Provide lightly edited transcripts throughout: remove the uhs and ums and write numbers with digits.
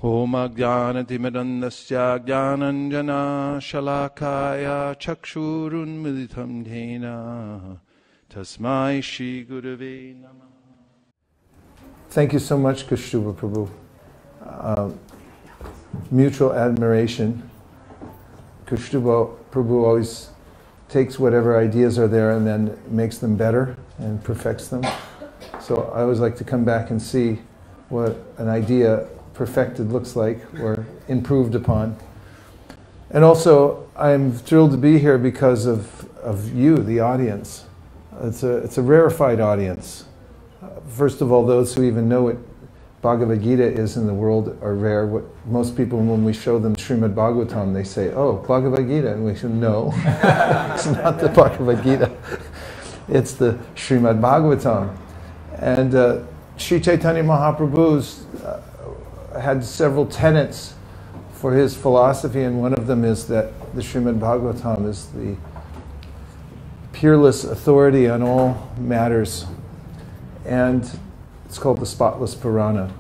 Om Ajnanatimidandasya Jnananjana Shalakaya Chakshurunmilitam Dhena Tasmai Shri Gurave Namah. Thank you so much, Kaustubha Prabhu. Mutual admiration. Kaustubha Prabhu always takes whatever ideas are there and then makes them better and perfects them. So I always like to come back and see what an idea perfected looks like or improved upon. And also, I'm thrilled to be here because of you, the audience. It's a rarefied audience. First of all, those who even know what Bhagavad Gita is in the world are rare. What most people, when we show them Srimad Bhagavatam, they say, "Oh, Bhagavad Gita," and we say, "No, it's not the Bhagavad Gita. It's the Srimad Bhagavatam." And Sri Chaitanya Mahaprabhu's had several tenets for his philosophy, and one of them is that the Srimad Bhagavatam is the peerless authority on all matters, and it's called the spotless Purana.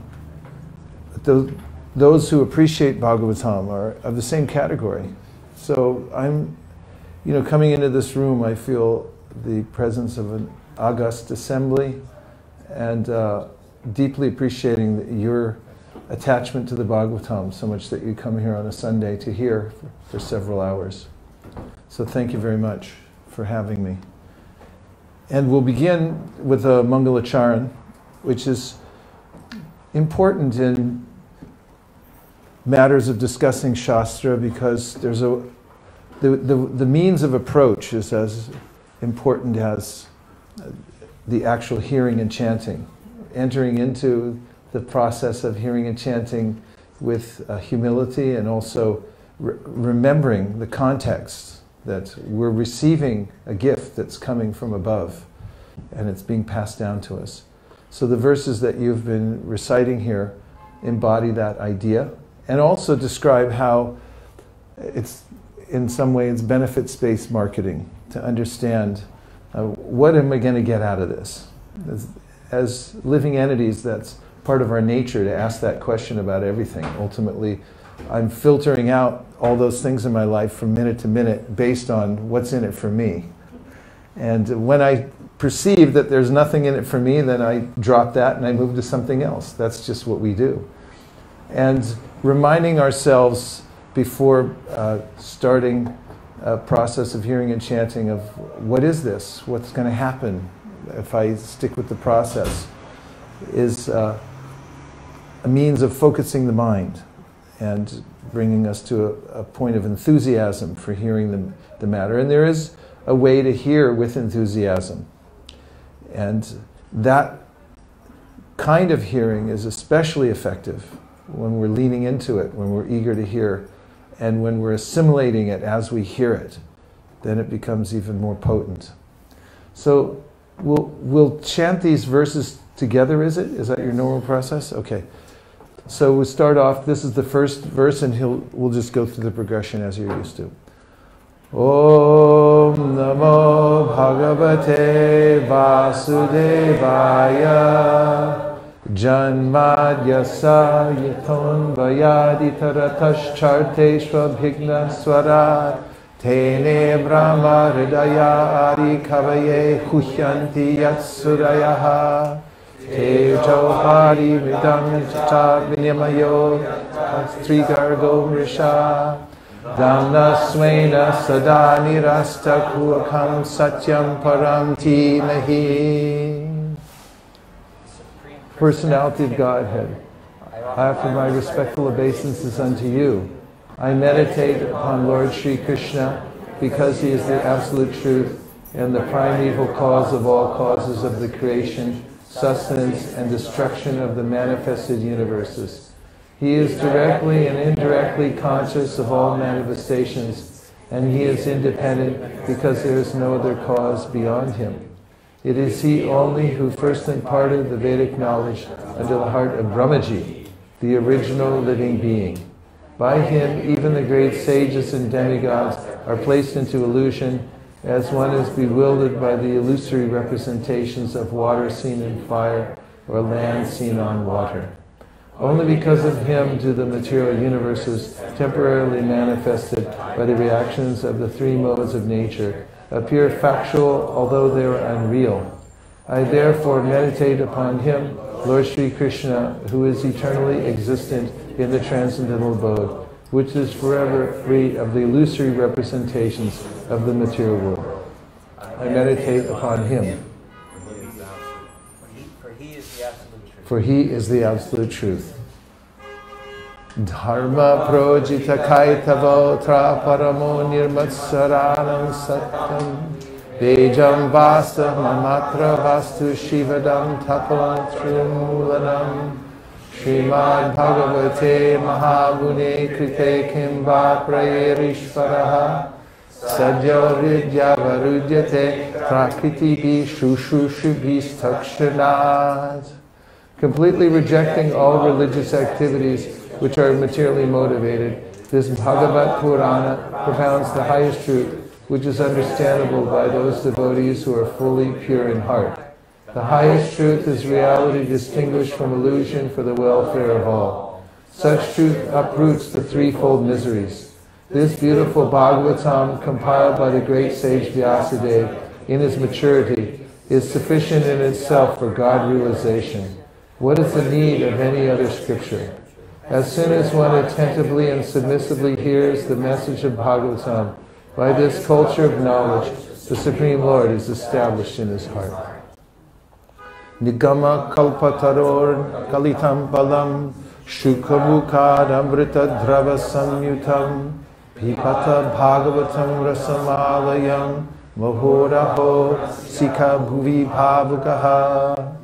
Those who appreciate Bhagavatam are of the same category. So I'm, coming into this room, I feel the presence of an august assembly, and deeply appreciating your attachment to the Bhagavatam, so much that you come here on a Sunday to hear for several hours. So thank you very much for having me. And we'll begin with a Mangalacharan, which is important in matters of discussing Shastra, because there's the means of approach is as important as the actual hearing and chanting. Entering into the process of hearing and chanting with humility, and also remembering the context that we're receiving a gift that's coming from above and it's being passed down to us. So the verses that you've been reciting here embody that idea, and also describe how it's, in some way, it's benefits-based marketing, to understand what am I going to get out of this? As living entities, that's part of our nature to ask that question about everything. Ultimately, I'm filtering out all those things in my life from minute to minute based on what's in it for me. And when I perceive that there's nothing in it for me, then I drop that and I move to something else. That's just what we do. And reminding ourselves before starting a process of hearing and chanting of what is this? What's going to happen if I stick with the process? Is a means of focusing the mind and bringing us to a point of enthusiasm for hearing the matter. And there is a way to hear with enthusiasm. And that kind of hearing is especially effective when we're leaning into it, when we're eager to hear, and when we're assimilating it as we hear it. Then it becomes even more potent. So we'll chant these verses together, is it? Is that your normal process? Okay. So we'll start off, this is the first verse, and we'll just go through the progression as you're used to. Om Namo Bhagavate Vasudevaya Janmadyasa Yaton Vayadi Taratash Charteshva Bhigna Swarat Tene Brahma Hridaya Adi Kavaye Huhyanti Yatsurayaha Tejo Hari Vidam Chata Vinyamayo Trigargo Risha Dhamna Swena Sada Nirasta Kuakam Satyam Param Timahi. Personality of Godhead, I offer my respectful obeisances unto you. I meditate upon Lord Sri Krishna because he is the absolute truth and the primeval cause of all causes of the creation, sustenance, and destruction of the manifested universes. He is directly and indirectly conscious of all manifestations, and he is independent because there is no other cause beyond him. It is he only who first imparted the Vedic knowledge unto the heart of Brahmaji, the original living being. By him, even the great sages and demigods are placed into illusion, as one is bewildered by the illusory representations of water seen in fire or land seen on water. Only because of him do the material universes, temporarily manifested by the reactions of the three modes of nature, appear factual although they are unreal. I therefore meditate upon him, Lord Sri Krishna, who is eternally existent in the transcendental abode, which is forever free of the illusory representations of the material world. I meditate upon him, for he is the absolute truth. Dharma projita kaitavotra paramo nirmatsaranam satyam Vejam vasta mamatra vastu shivadam tapalam trimulanam Srimad Bhagavate Mahabune Krite Kimva Prayerishvaraha Sadyo Vidya Varudyate Prakriti Shushushuvis Takshanat. Completely rejecting all religious activities which are materially motivated, this Bhagavat Purana propounds the highest truth, which is understandable by those devotees who are fully pure in heart. The highest truth is reality distinguished from illusion for the welfare of all. Such truth uproots the threefold miseries. This beautiful Bhagavatam, compiled by the great sage Vyasadeva in his maturity, is sufficient in itself for God realization. What is the need of any other scripture? As soon as one attentively and submissively hears the message of Bhagavatam, by this culture of knowledge, the Supreme Lord is established in his heart. Nigama kalpataror kalitam balam shukhamukad amrita drava samyutam pipata bhagavatam rasamalayam mohoraho sika bhuvi bhavukaha.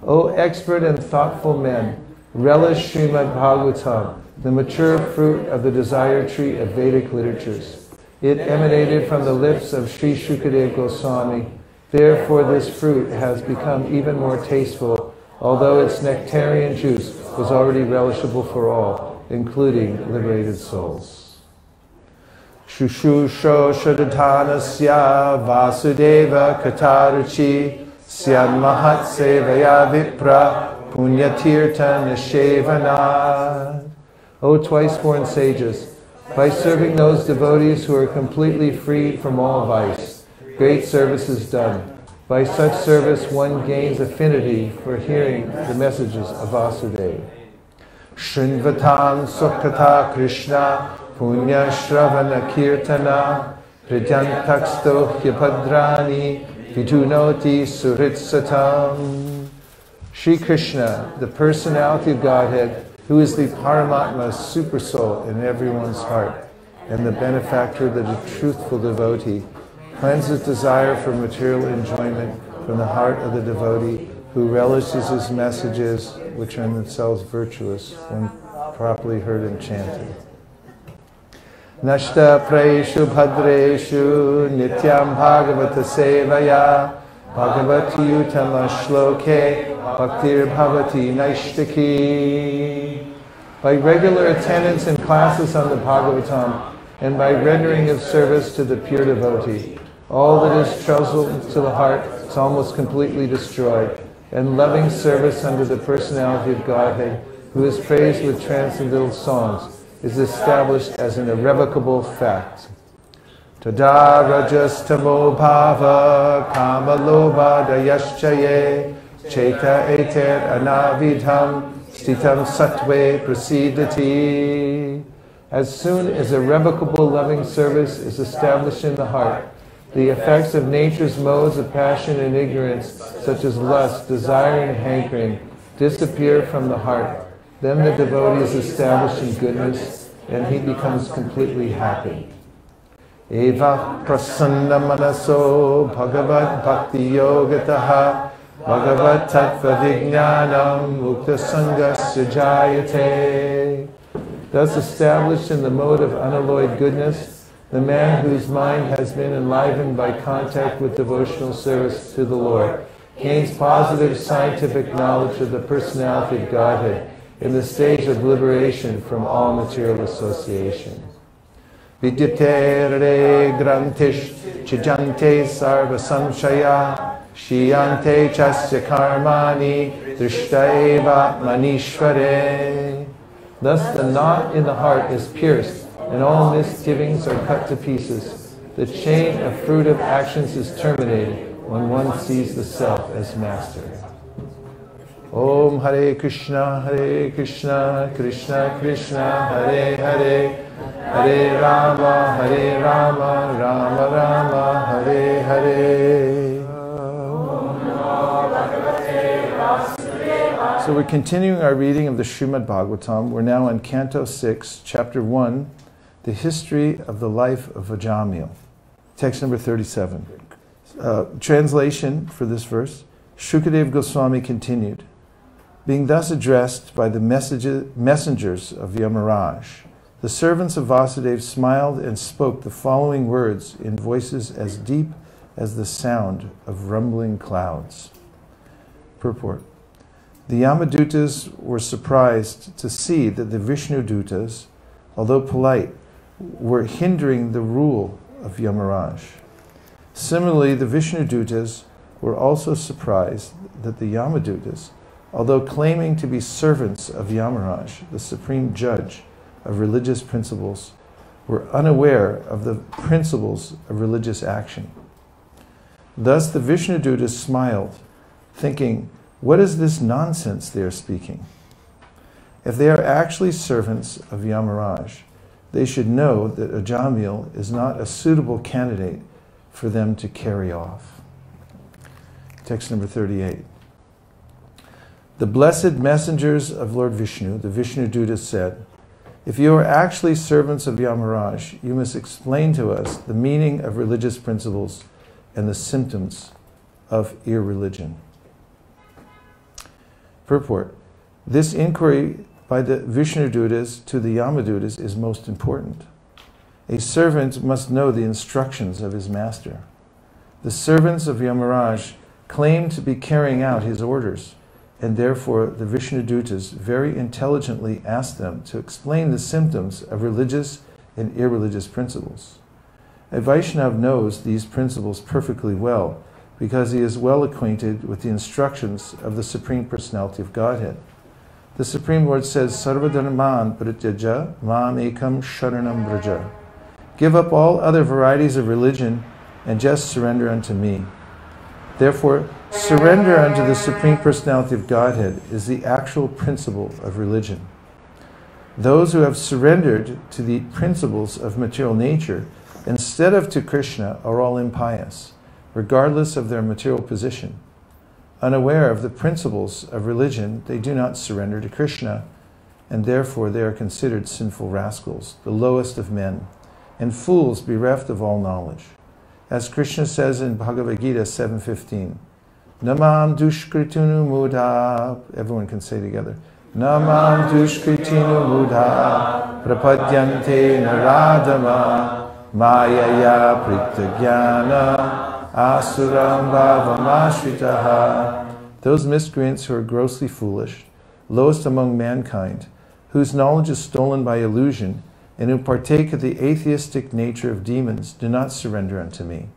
O expert and thoughtful men, relish Srimad Bhagavatam, the mature fruit of the desire tree of Vedic literatures. It emanated from the lips of Sri Shukadeva Goswami. Therefore this fruit has become even more tasteful, although its nectarian juice was already relishable for all, including liberated souls. Shushusho Shadatanasya Vasudeva Kataruchi Syad Mahat Sevaya Vipra Punyatirta Nishevana. O twice-born sages, by serving those devotees who are completely freed from all vice, great service is done. By such service one gains affinity for hearing the messages of Vasudeva. Shrinvatam Sukkata Krishna Punya Shravana Kirtana Pridyantaksto Hyapadrani Vidunoti Suritsatam. Sri Krishna, the personality of Godhead, who is the Paramatma supersoul in everyone's heart, and the benefactor of the truthful devotee, cleanses desire for material enjoyment from the heart of the devotee, who relishes his messages, which are in themselves virtuous when properly heard and chanted. Nashta praeshu bhadreshu nityam bhagavata sevaya bhagavati utama shloke bhaktir bhavati naishtaki. By regular attendance in classes on the Bhagavatam and by rendering of service to the pure devotee, all that is troublesome to the heart is almost completely destroyed, and loving service under the personality of Godhead, who is praised with transcendental songs, is established as an irrevocable fact. Tada rajastamo bhava kama loba dayaschaye cheta eter anavidham stitam satve prasidati. As soon as irrevocable loving service is established in the heart, the effects of nature's modes of passion and ignorance, such as lust, desire, and hankering, disappear from the heart. Then the devotee is established in goodness, and he becomes completely happy. Eva prasanna manaso bhagavat bhakti yogataha bhagavat tattva vijnanam mukta sangasya jayate. Thus established in the mode of unalloyed goodness, the man whose mind has been enlivened by contact with devotional service to the Lord gains positive scientific knowledge of the personality of Godhead in the stage of liberation from all material association. Vidyate re grantish chijante sarva samshaya shiyante chasya karmani Drishtaeva Manishvare. Thus the knot in the heart is pierced, and all misgivings are cut to pieces. The chain of fruitive actions is terminated when one sees the self as master. Om Hare Krishna, Krishna Krishna, Hare Hare, Hare Rama, Rama Rama, Hare Hare. So we're continuing our reading of the Srimad Bhagavatam. We're now on Canto 6, Chapter 1, The History of the Life of Vajamil. Text number 37. Translation for this verse. Shukadev Goswami continued, being thus addressed by the messengers of Yamaraj, the servants of Vasudeva smiled and spoke the following words in voices as deep as the sound of rumbling clouds. Purport. The Yamadutas were surprised to see that the Vishnudutas, although polite, were hindering the rule of Yamaraj. Similarly, the Vishnudutas were also surprised that the Yamadutas, although claiming to be servants of Yamaraj, the supreme judge of religious principles, were unaware of the principles of religious action. Thus the Vishnudutas smiled, thinking, what is this nonsense they are speaking? If they are actually servants of Yamaraj, they should know that Ajamil is not a suitable candidate for them to carry off. Text number 38. The blessed messengers of Lord Vishnu, the Vishnudutas, said, if you are actually servants of Yamaraj, you must explain to us the meaning of religious principles and the symptoms of irreligion. Purport. This inquiry by the Vishnudutas to the Yamadutas is most important. A servant must know the instructions of his master. The servants of Yamaraj claim to be carrying out his orders, and therefore the Vishnudutas very intelligently asked them to explain the symptoms of religious and irreligious principles. A Vaishnava knows these principles perfectly well, because he is well acquainted with the instructions of the Supreme Personality of Godhead. The Supreme Lord says, Sarvadharman Parityaja Mam Ekam Sharanam Vraja. Give up all other varieties of religion and just surrender unto me. Therefore, surrender unto the Supreme Personality of Godhead is the actual principle of religion. Those who have surrendered to the principles of material nature instead of to Krishna are all impious, regardless of their material position. Unaware of the principles of religion, they do not surrender to Krishna, and therefore they are considered sinful rascals, the lowest of men, and fools bereft of all knowledge. As Krishna says in Bhagavad Gita 7:15, Namam dushkritunu mudha, everyone can say together, Namam dushkritinu mudha, prapadyante naradama, mayaya pritagyana, asuram bhavamashritaha. Those miscreants who are grossly foolish, lowest among mankind, whose knowledge is stolen by illusion, and who partake of the atheistic nature of demons, do not surrender unto me.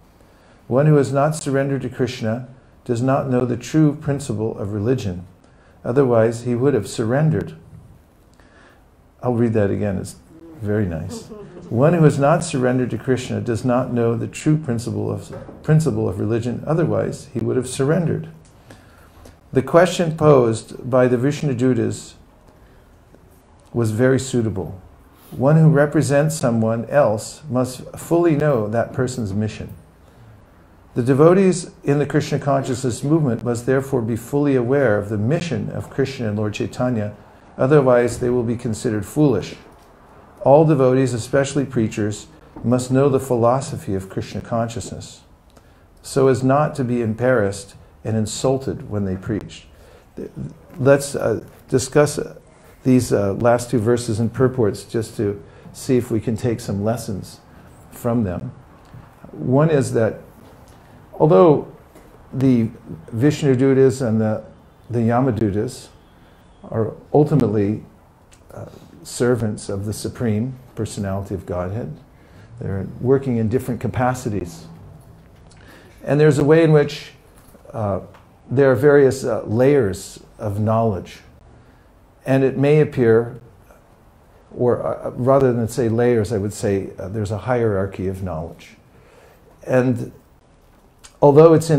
One who has not surrendered to Krishna does not know the true principle of religion. Otherwise, he would have surrendered. I'll read that again, it's very nice. One who has not surrendered to Krishna does not know the true principle of religion. Otherwise, he would have surrendered. The question posed by the Vishnudutas was very suitable. One who represents someone else must fully know that person's mission. The devotees in the Krishna consciousness movement must therefore be fully aware of the mission of Krishna and Lord Chaitanya, otherwise they will be considered foolish. All devotees, especially preachers, must know the philosophy of Krishna consciousness, so as not to be embarrassed and insulted when they preach. Let's discuss these last two verses and purports just to see if we can take some lessons from them. One is that although the Vishnudutas and the Yamadutas are ultimately servants of the Supreme Personality of Godhead, they're working in different capacities. And there's a way in which there are various layers of knowledge. And it may appear, or rather than say layers, I would say there's a hierarchy of knowledge. And although it's in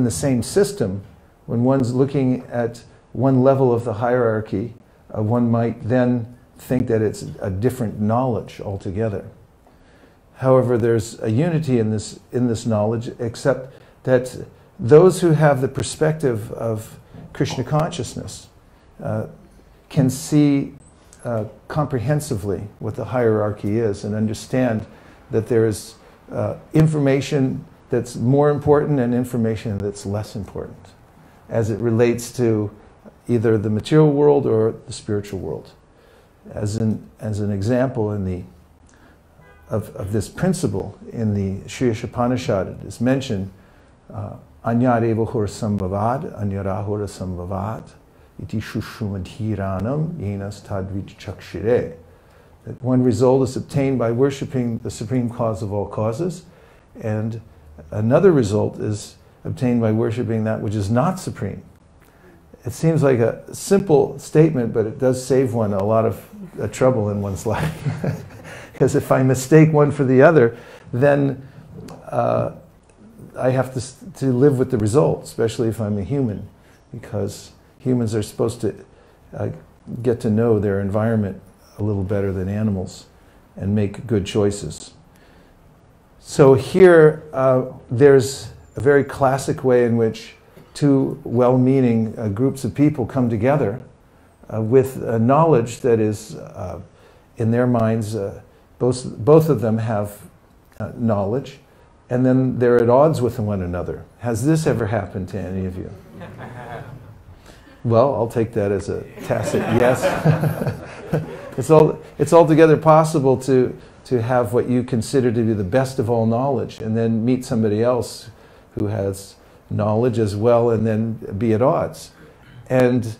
the same system, when one's looking at one level of the hierarchy, one might then think that it's a different knowledge altogether. However, there's a unity in this knowledge, except that those who have the perspective of Krishna consciousness can see comprehensively what the hierarchy is and understand that there is information that's more important and information that's less important as it relates to either the material world or the spiritual world. As an example of this principle in the Sri Upanishad, it is mentioned, Anyarevahur sambhavad, anyarahura sambhavad, iti shushumadhiranam yenas tadvij chakshire. That one result is obtained by worshipping the supreme cause of all causes, and another result is obtained by worshipping that which is not supreme. It seems like a simple statement, but it does save one a lot of trouble in one's life. Because if I mistake one for the other, then I have to live with the result, especially if I'm a human, because humans are supposed to get to know their environment a little better than animals and make good choices. So here, there's a very classic way in which two well-meaning groups of people come together with knowledge that is, in their minds, both of them have knowledge, and then they're at odds with one another. Has this ever happened to any of you? Well, I'll take that as a tacit yes. It's altogether possible to have what you consider to be the best of all knowledge and then meet somebody else who has knowledge as well and then be at odds. And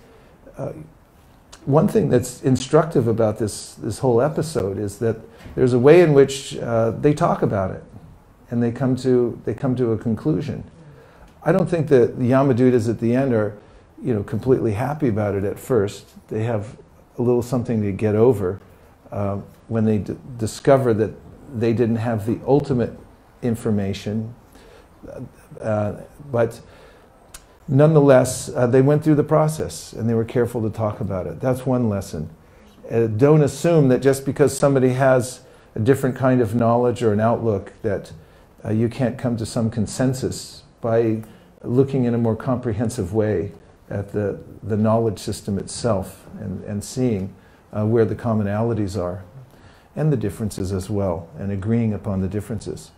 one thing that's instructive about this whole episode is that there's a way in which they talk about it and they come to a conclusion. I don't think that the Yamadutas at the end are completely happy about it at first. They have a little something to get over when they discover that they didn't have the ultimate information. But nonetheless, they went through the process and they were careful to talk about it. That's one lesson. Don't assume that just because somebody has a different kind of knowledge or an outlook that you can't come to some consensus by looking in a more comprehensive way at the knowledge system itself and seeing where the commonalities are and the differences as well, and agreeing upon the differences.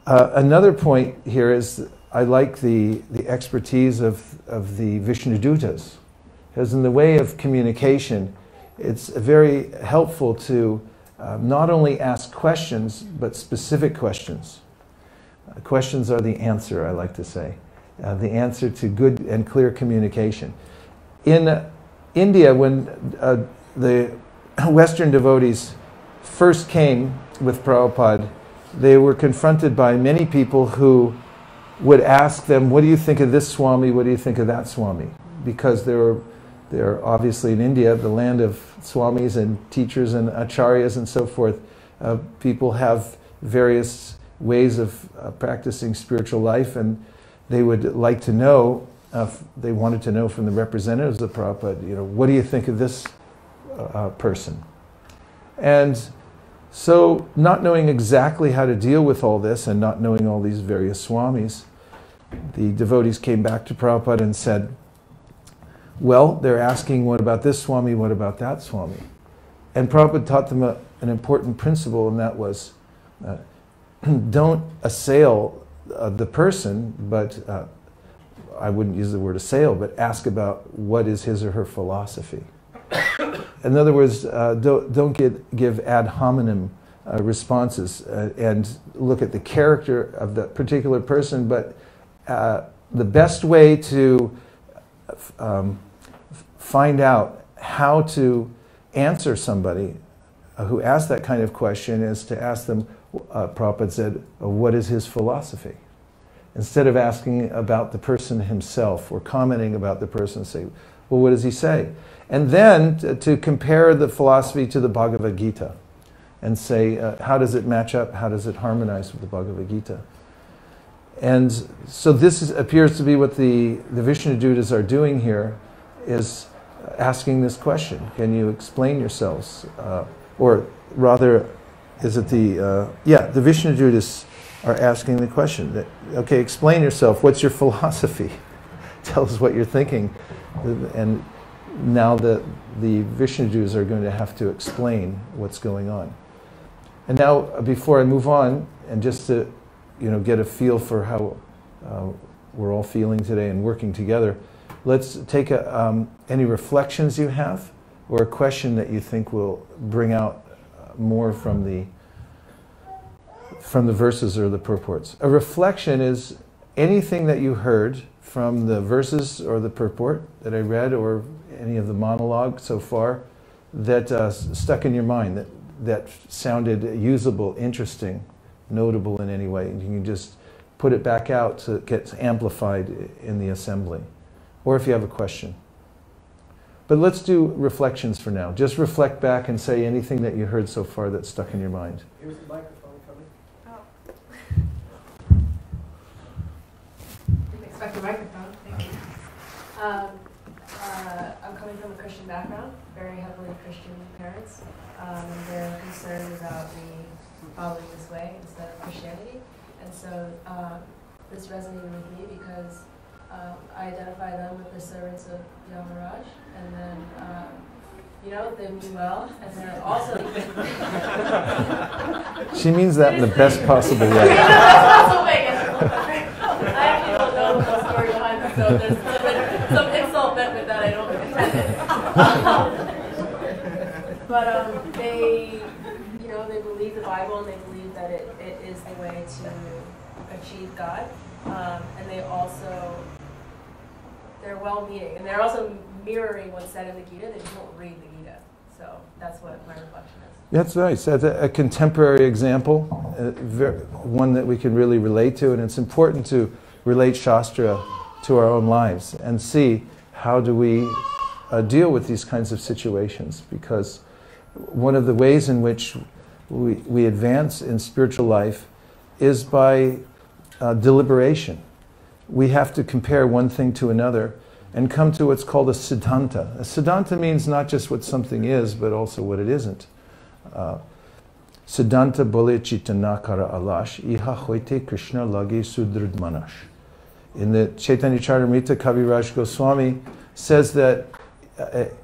Another point here is I like the expertise of the Vishnudutas, because in the way of communication, it's very helpful to not only ask questions, but specific questions. Questions are the answer, I like to say. The answer to good and clear communication. In India, when the Western devotees first came with Prabhupada, they were confronted by many people who would ask them, what do you think of this Swami, what do you think of that Swami? Because they're obviously in India, the land of Swamis and teachers and acharyas and so forth. People have various ways of practicing spiritual life, and they would like to know, they wanted to know from the representatives of Prabhupada, what do you think of this person? And so, not knowing exactly how to deal with all this and not knowing all these various Swamis, the devotees came back to Prabhupada and said, well, they're asking, what about this Swami, what about that Swami? And Prabhupada taught them an important principle, and that was, don't assail the person, but I wouldn't use the word assail, but ask about what is his or her philosophy. In other words, don't give ad hominem responses and look at the character of the particular person, but the best way to find out how to answer somebody who asks that kind of question is to ask them, Prabhupada said, what is his philosophy? instead of asking about the person himself or commenting about the person, say, well, what does he say? And then to compare the philosophy to the Bhagavad Gita and say, how does it match up? How does it harmonize with the Bhagavad Gita? And so this appears to be what the Vishnu Dutas are doing here, is asking this question. Can you explain yourselves? Or rather, is it the Vishnu Dutas are asking the question. That, okay, explain yourself. What's your philosophy? Tell us what you're thinking. And now the Vishnu Dutas are going to have to explain what's going on. And now, before I move on, and just to get a feel for how we're all feeling today and working together, let's take any reflections you have, or a question that you think will bring out more from the verses or the purports. A reflection is anything that you heard from the verses or the purport that I read, or any of the monologue so far, that stuck in your mind, that sounded usable, interesting, notable in any way. And you can just put it back out so it gets amplified in the assembly. Or if you have a question. But let's do reflections for now. Just reflect back and say anything that you heard so far that stuck in your mind. Here's the microphone coming. Oh. Didn't expect a microphone. Thank you. I'm coming from a Christian background, very heavily Christian parents. They're concerned about me following this way instead of Christianity. And so this resonated with me because I identify them with the servants of Yamaraj, and then, they mean well, and they're also... She means that in the best possible way. I actually don't know the whole story behind it, so there's some insult meant with that I don't intend. But they believe the Bible, and they believe that it is the way to achieve God, and they're well-meaning, and they're also mirroring what's said in the Gita. They just won't read the Gita. So that's what my reflection is. That's nice. That's a contemporary example, one that we can really relate to, and it's important to relate Shastra to our own lives and see how do we deal with these kinds of situations, because one of the ways in which we advance in spiritual life is by deliberation. We have to compare one thing to another and come to what's called a siddhanta. A siddhanta means not just what something is, but also what it isn't. Siddhanta bole chitanakara alash, iha hoite Krishna lage sudrid manash. In the Chaitanya Charitamrita, Kaviraj Goswami says that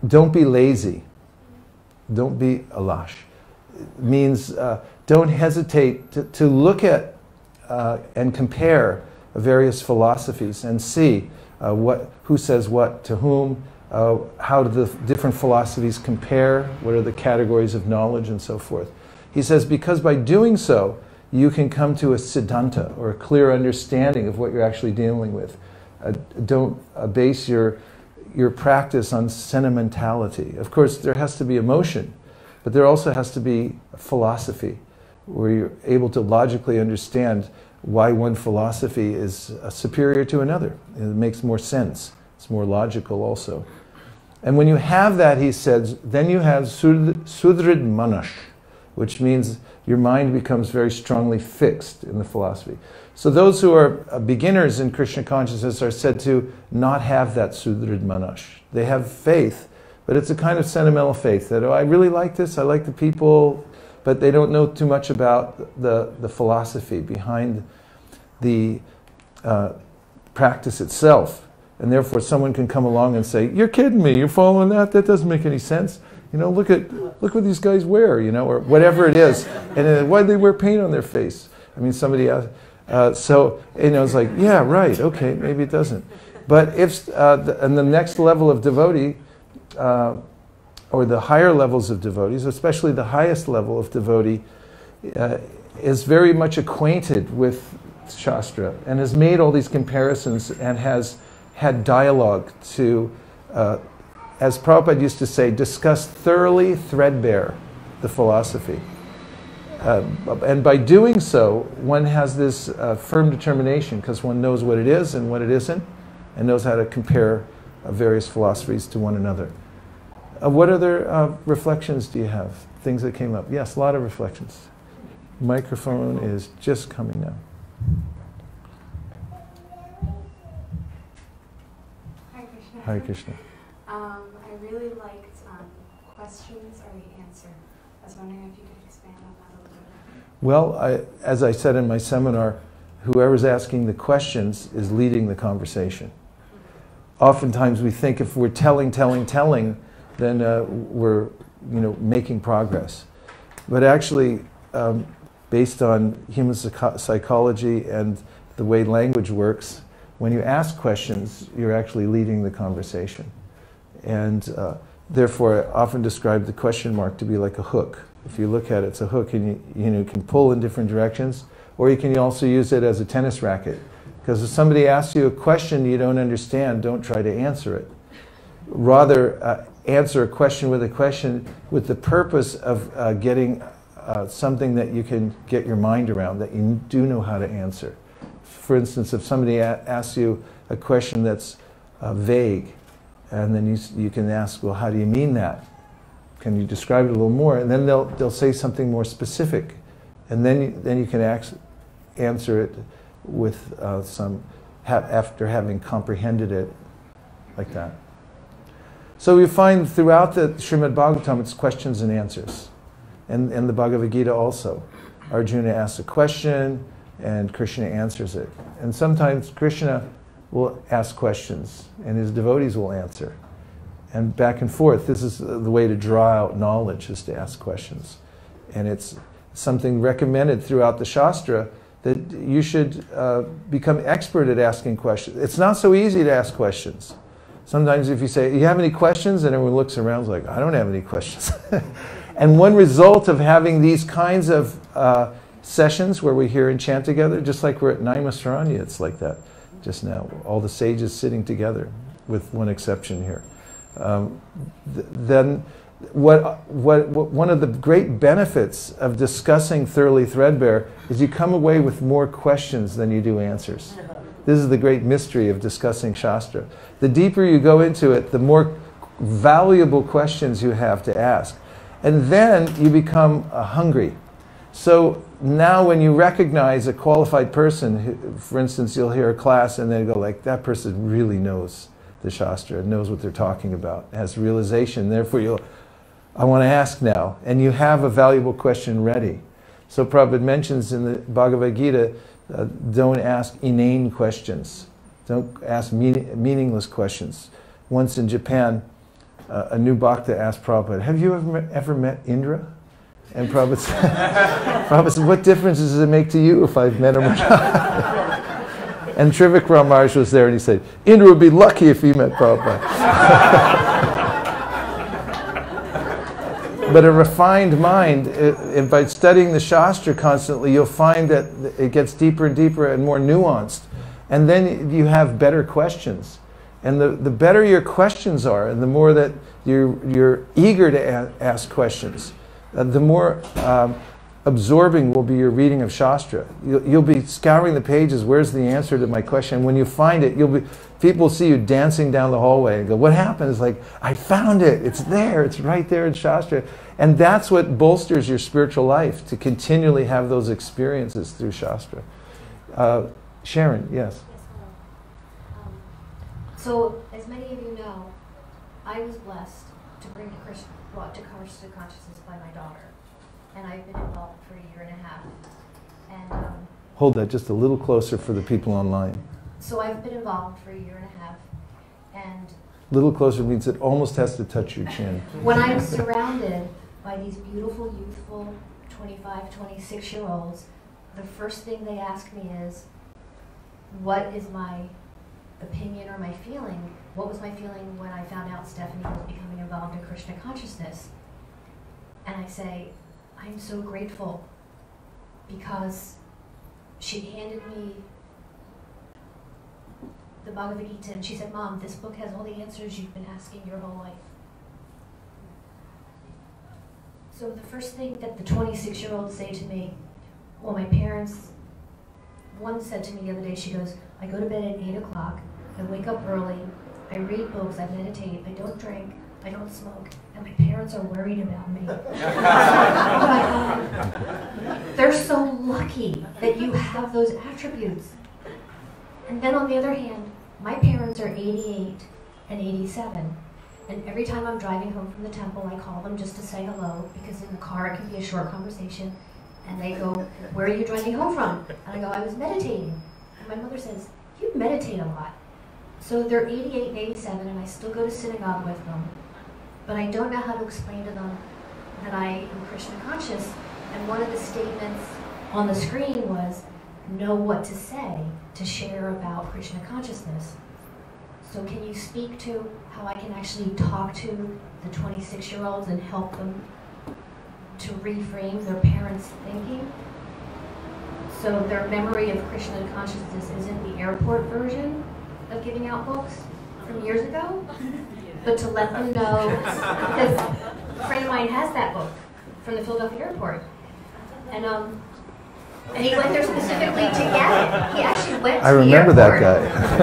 don't be lazy, don't be alash. It means don't hesitate to look at and compare various philosophies and see who says what to whom, how do the different philosophies compare, what are the categories of knowledge, and so forth. He says because by doing so, you can come to a siddhanta, or a clear understanding of what you're actually dealing with. Don't base your practice on sentimentality. Of course, there has to be emotion, but there also has to be a philosophy, where you're able to logically understand why one philosophy is superior to another. It makes more sense. It's more logical also. And when you have that, he says, then you have sudrid manash, which means your mind becomes very strongly fixed in the philosophy. So those who are beginners in Krishna consciousness are said to not have that sudrid manash. They have faith, but it's a kind of sentimental faith that, oh, I really like this, I like the people, but they don't know too much about the philosophy behind the practice itself. And therefore someone can come along and say, you're kidding me, you're following that? That doesn't make any sense. Look what these guys wear, or whatever it is. And why do they wear paint on their face? I mean, somebody else. So, it's like, yeah, right, okay, maybe it doesn't. But if, and the next level of devotee, or the higher levels of devotees, especially the highest level of devotee, is very much acquainted with Shastra and has made all these comparisons and has had dialogue to, as Prabhupada used to say, discuss thoroughly, threadbare the philosophy. And by doing so, one has this firm determination because one knows what it is and what it isn't, and knows how to compare various philosophies to one another. What other reflections do you have? Things that came up? Yes, a lot of reflections. Microphone is just coming now. Hi, Krishna. Hare Krishna. I really liked questions or the answer. I was wondering if you could expand on that a little bit. Well, as I said in my seminar, whoever's asking the questions is leading the conversation. Oftentimes we think if we're telling, then we're making progress. But actually, based on human psychology and the way language works, when you ask questions, you're actually leading the conversation. And therefore, I often describe the question mark to be like a hook. If you look at it, it's a hook, and you can pull in different directions, or you can also use it as a tennis racket. Because if somebody asks you a question you don't understand, don't try to answer it. Rather, answer a question with the purpose of getting something that you can get your mind around, that you do know how to answer. For instance, if somebody asks you a question that's vague, and then you can ask, well, how do you mean that? Can you describe it a little more? And then they'll say something more specific. And then you can answer it with after having comprehended it like that. So you find throughout the Srimad Bhagavatam, it's questions and answers. And the Bhagavad Gita also. Arjuna asks a question, and Krishna answers it. And sometimes Krishna will ask questions, and his devotees will answer. And back and forth. This is the way to draw out knowledge, is to ask questions. And it's something recommended throughout the Shastra that you should become expert at asking questions. It's not so easy to ask questions. Sometimes if you say, you have any questions? And everyone looks around and is like, I don't have any questions. And one result of having these kinds of sessions where we hear and chant together, just like we're at Naimasaranya, it's like that just now. All the sages sitting together, with one exception here. Then one of the great benefits of discussing Thoroughly Threadbare is you come away with more questions than you do answers. This is the great mystery of discussing Shastra. The deeper you go into it, the more valuable questions you have to ask. And then you become hungry. So now when you recognize a qualified person, for instance, you'll hear a class and then go like, that person really knows the Shastra, knows what they're talking about, has realization, therefore I want to ask now. And you have a valuable question ready. So Prabhupada mentions in the Bhagavad Gita, don't ask inane questions. Don't ask meaningless questions. Once in Japan, a new bhakta asked Prabhupada, have you ever met Indra? And Prabhupada said, what difference does it make to you if I've met him or not? And Trivikram Maharaj was there and he said, Indra would be lucky if he met Prabhupada. But a refined mind, by studying the Shastra constantly, you'll find that it gets deeper and deeper and more nuanced. And then you have better questions. And the better your questions are, and the more that you're eager to ask questions, the more absorbing will be your reading of Shastra. You'll be scouring the pages, where's the answer to my question? And when you find it, people will see you dancing down the hallway and go, what happened? It's like, I found it, it's there, it's right there in Shastra. And that's what bolsters your spiritual life, to continually have those experiences through Shastra. Sharon, yes? Yes, hello. So, as many of you know, I was blessed to bring brought to Krishna consciousness by my daughter. And I've been involved for 1.5 years. And hold that just a little closer for the people online. So I've been involved for 1.5 years. And little closer means it almost has to touch your chin. when I'm surrounded by these beautiful, youthful 25, 26-year-olds, the first thing they ask me is, what is my opinion or my feeling? What was my feeling when I found out Stephanie was becoming involved in Krishna consciousness? And I say, I'm so grateful because she handed me the Bhagavad Gita and she said, Mom, this book has all the answers you've been asking your whole life. So the first thing that the 26-year-olds say to me, well, my parents, one said to me the other day, she goes, I go to bed at 8 o'clock, I wake up early, I read books, I meditate, I don't drink, I don't smoke, and my parents are worried about me. But, they're so lucky that you have those attributes. And then on the other hand, my parents are 88 and 87. And every time I'm driving home from the temple, I call them just to say hello, because in the car it can be a short conversation. And they go, where are you driving home from? And I go, I was meditating. And my mother says, you meditate a lot. So they're 88 and 87, and I still go to synagogue with them. But I don't know how to explain to them that I am Krishna conscious. And one of the statements on the screen was, know what to say to share about Krishna consciousness. So can you speak to how I can actually talk to the 26-year-olds and help them to reframe their parents' thinking? So their memory of Krishna consciousness is in the airport version of giving out books from years ago, but to let them know, because a friend of mine has that book from the Philadelphia airport, and he went there specifically to get it. He actually went to I remember the that airport. guy.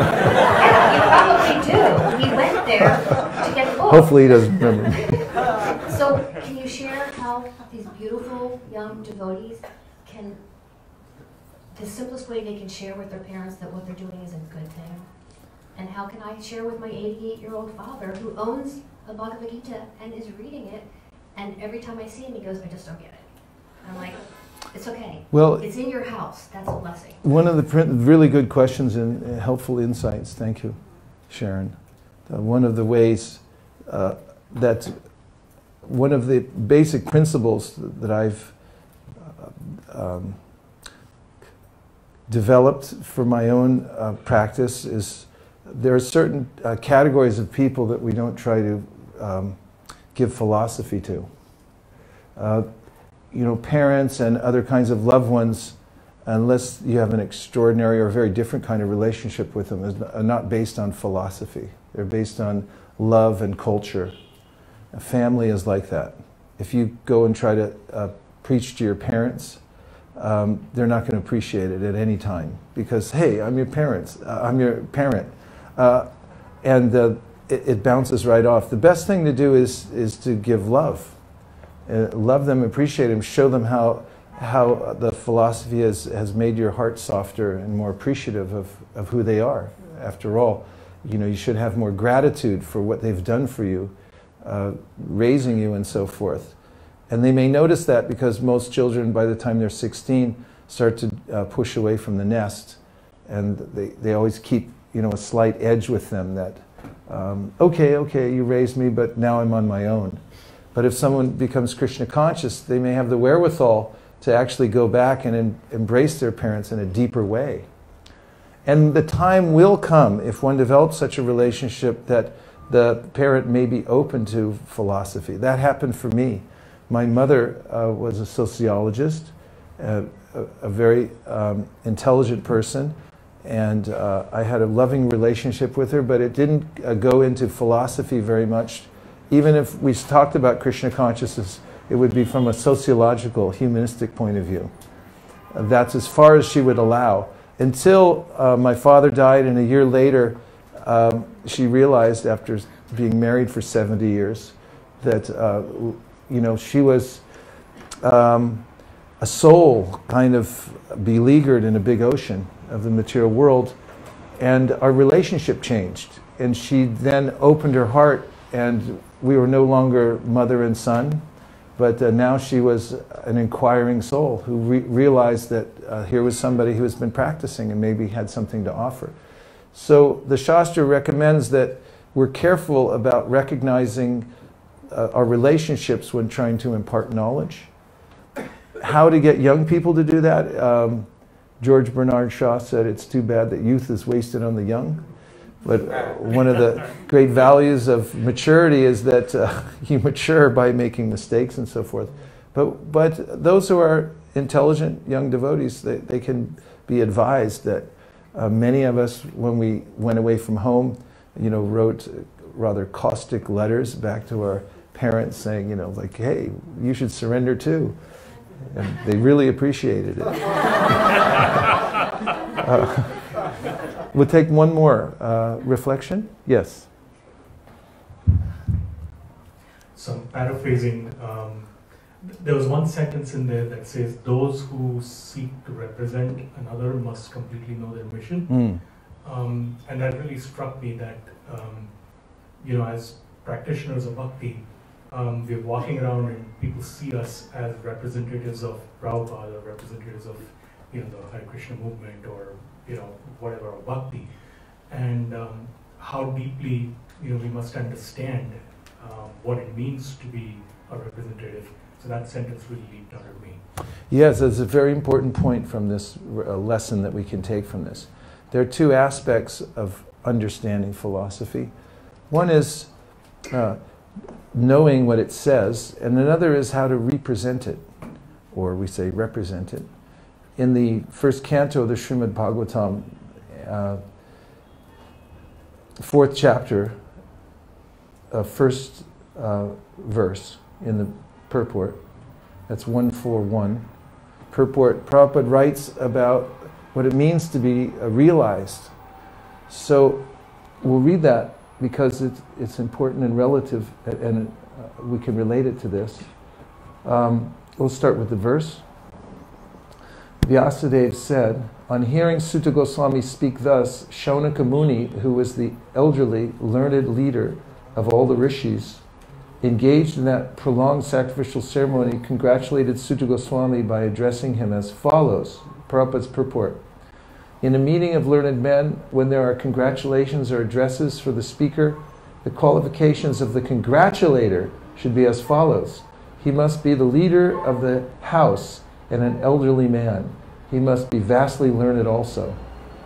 Yeah, you probably do. He went there to get the book. Hopefully he doesn't remember me. So can you share how these beautiful young devotees can, the simplest way they can share with their parents that what they're doing is a good thing? And how can I share with my 88-year-old father who owns a Bhagavad Gita and is reading it, and every time I see him he goes, I just don't get it. And I'm like, it's okay. Well, it's in your house. That's a blessing. one of the really good questions and helpful insights, thank you, Sharon. One of the ways that one of the basic principles that I've developed for my own practice is there are certain categories of people that we don't try to give philosophy to. You know, parents and other kinds of loved ones, unless you have an extraordinary or very different kind of relationship with them, are not based on philosophy. They're based on love and culture. A family is like that. If you go and try to preach to your parents, they're not going to appreciate it at any time because, hey, I'm your parents, I'm your parent. And it bounces right off. The best thing to do is to give love. Love them, appreciate them, show them how the philosophy has made your heart softer and more appreciative of who they are. After all, you know, you should have more gratitude for what they've done for you, raising you and so forth. And they may notice that because most children, by the time they're 16, start to push away from the nest. And they always keep, you know, a slight edge with them that, okay, you raised me, but now I'm on my own. But if someone becomes Krishna conscious, they may have the wherewithal to actually go back and embrace their parents in a deeper way. And the time will come, if one develops such a relationship, that the parent may be open to philosophy. That happened for me. My mother was a sociologist, a very intelligent person, and I had a loving relationship with her, but it didn't go into philosophy very much. Even if we talked about Krishna consciousness, it would be from a sociological, humanistic point of view. That's as far as she would allow. Until my father died, and a year later, she realized, after being married for 70 years, that you know, she was a soul kind of beleaguered in a big ocean of the material world, and our relationship changed. And she then opened her heart, and we were no longer mother and son, but now she was an inquiring soul who realized that here was somebody who has been practicing and maybe had something to offer. So the Shastra recommends that we're careful about recognizing our relationships when trying to impart knowledge. How to get young people to do that? George Bernard Shaw said, it's too bad that youth is wasted on the young. But one of the great values of maturity is that you mature by making mistakes and so forth. But those who are intelligent young devotees, they can be advised that many of us, when we went away from home, you know, wrote rather caustic letters back to our parents saying, you know, like, hey, you should surrender too. And they really appreciated it. We'll take one more reflection. Yes. So I'm paraphrasing. There was one sentence in there that says, those who seek to represent another must completely know their mission. And that really struck me that, you know, as practitioners of bhakti, we're walking around and people see us as representatives of Prabhupada, or representatives of, you know, the Hare Krishna movement, or, you know, whatever, of bhakti. And how deeply, you know, we must understand what it means to be a representative. So that sentence really leaped out at me. Yes, it's a very important point from this lesson that we can take from this. There are two aspects of understanding philosophy. One is knowing what it says, and another is how to represent it, or we say represent it. In the first canto of the Srimad Bhagavatam, 4th chapter, first verse in the purport, that's 141. Purport, Prabhupada writes about what it means to be realized. So we'll read that because it's important and relative, and we can relate it to this. We'll start with the verse. Vyasadeva said, on hearing Sutta Goswami speak thus, Shaunaka Muni, who was the elderly, learned leader of all the rishis, engaged in that prolonged sacrificial ceremony, congratulated Sutta Goswami by addressing him as follows. Prabhupada's purport. In a meeting of learned men, when there are congratulations or addresses for the speaker, the qualifications of the congratulator should be as follows. He must be the leader of the house and an elderly man. He must be vastly learned also.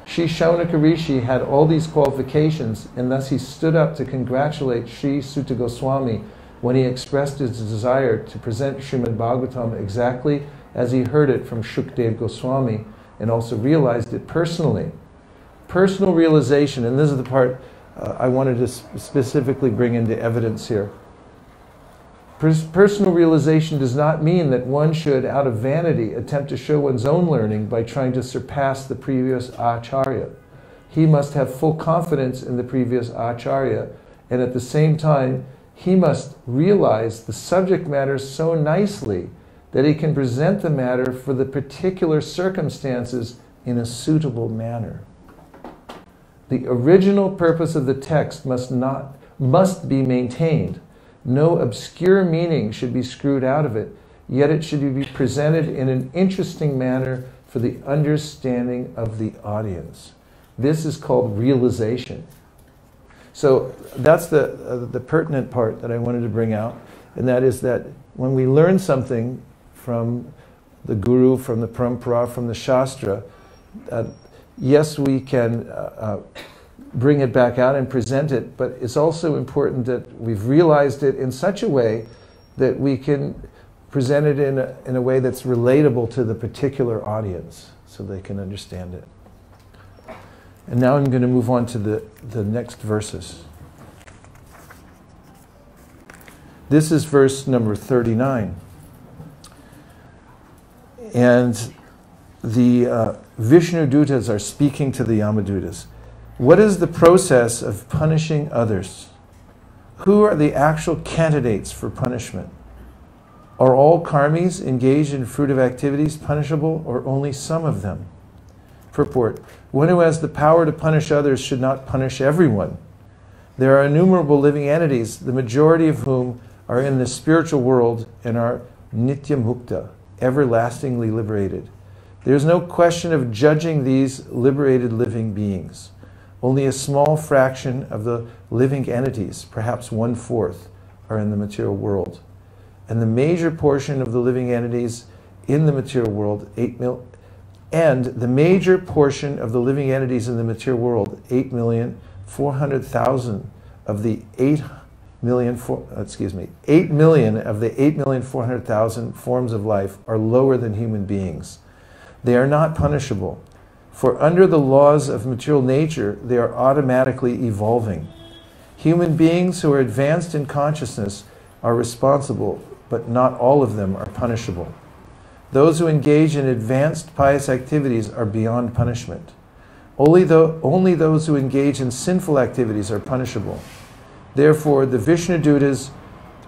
Sri Shaunaka Rishi had all these qualifications, and thus he stood up to congratulate Sri Sutta Goswami when he expressed his desire to present Srimad Bhagavatam exactly as he heard it from Shukdev Goswami, and also realized it personally. Personal realization, and this is the part I wanted to specifically bring into evidence here. Personal realization does not mean that one should, out of vanity, attempt to show one's own learning by trying to surpass the previous acharya. He must have full confidence in the previous acharya, and at the same time, he must realize the subject matter so nicely that he can present the matter for the particular circumstances in a suitable manner. The original purpose of the text must be maintained. No obscure meaning should be screwed out of it, yet it should be presented in an interesting manner for the understanding of the audience. This is called realization. So that's the pertinent part that I wanted to bring out, and that is that when we learn something from the Guru, from the Parampara, from the Shastra, yes, we can bring it back out and present it, but it's also important that we've realized it in such a way that we can present it in a way that's relatable to the particular audience so they can understand it. And now I'm going to move on to the next verses. This is verse number 39. And the Vishnu Dutas are speaking to the Yamadutas. What is the process of punishing others? Who are the actual candidates for punishment? Are all karmis engaged in fruitive activities punishable, or only some of them? Purport. One who has the power to punish others should not punish everyone. There are innumerable living entities, the majority of whom are in the spiritual world and are nitya mukta, everlastingly liberated. There is no question of judging these liberated living beings. Only a small fraction of the living entities, perhaps 1/4, are in the material world. And the major portion of the living entities in the material world, 8,400,000 of the 8,400,000 forms of life are lower than human beings. They are not punishable, for under the laws of material nature, they are automatically evolving. Human beings who are advanced in consciousness are responsible, but not all of them are punishable. Those who engage in advanced pious activities are beyond punishment. Only those who engage in sinful activities are punishable. Therefore, the Vishnudutas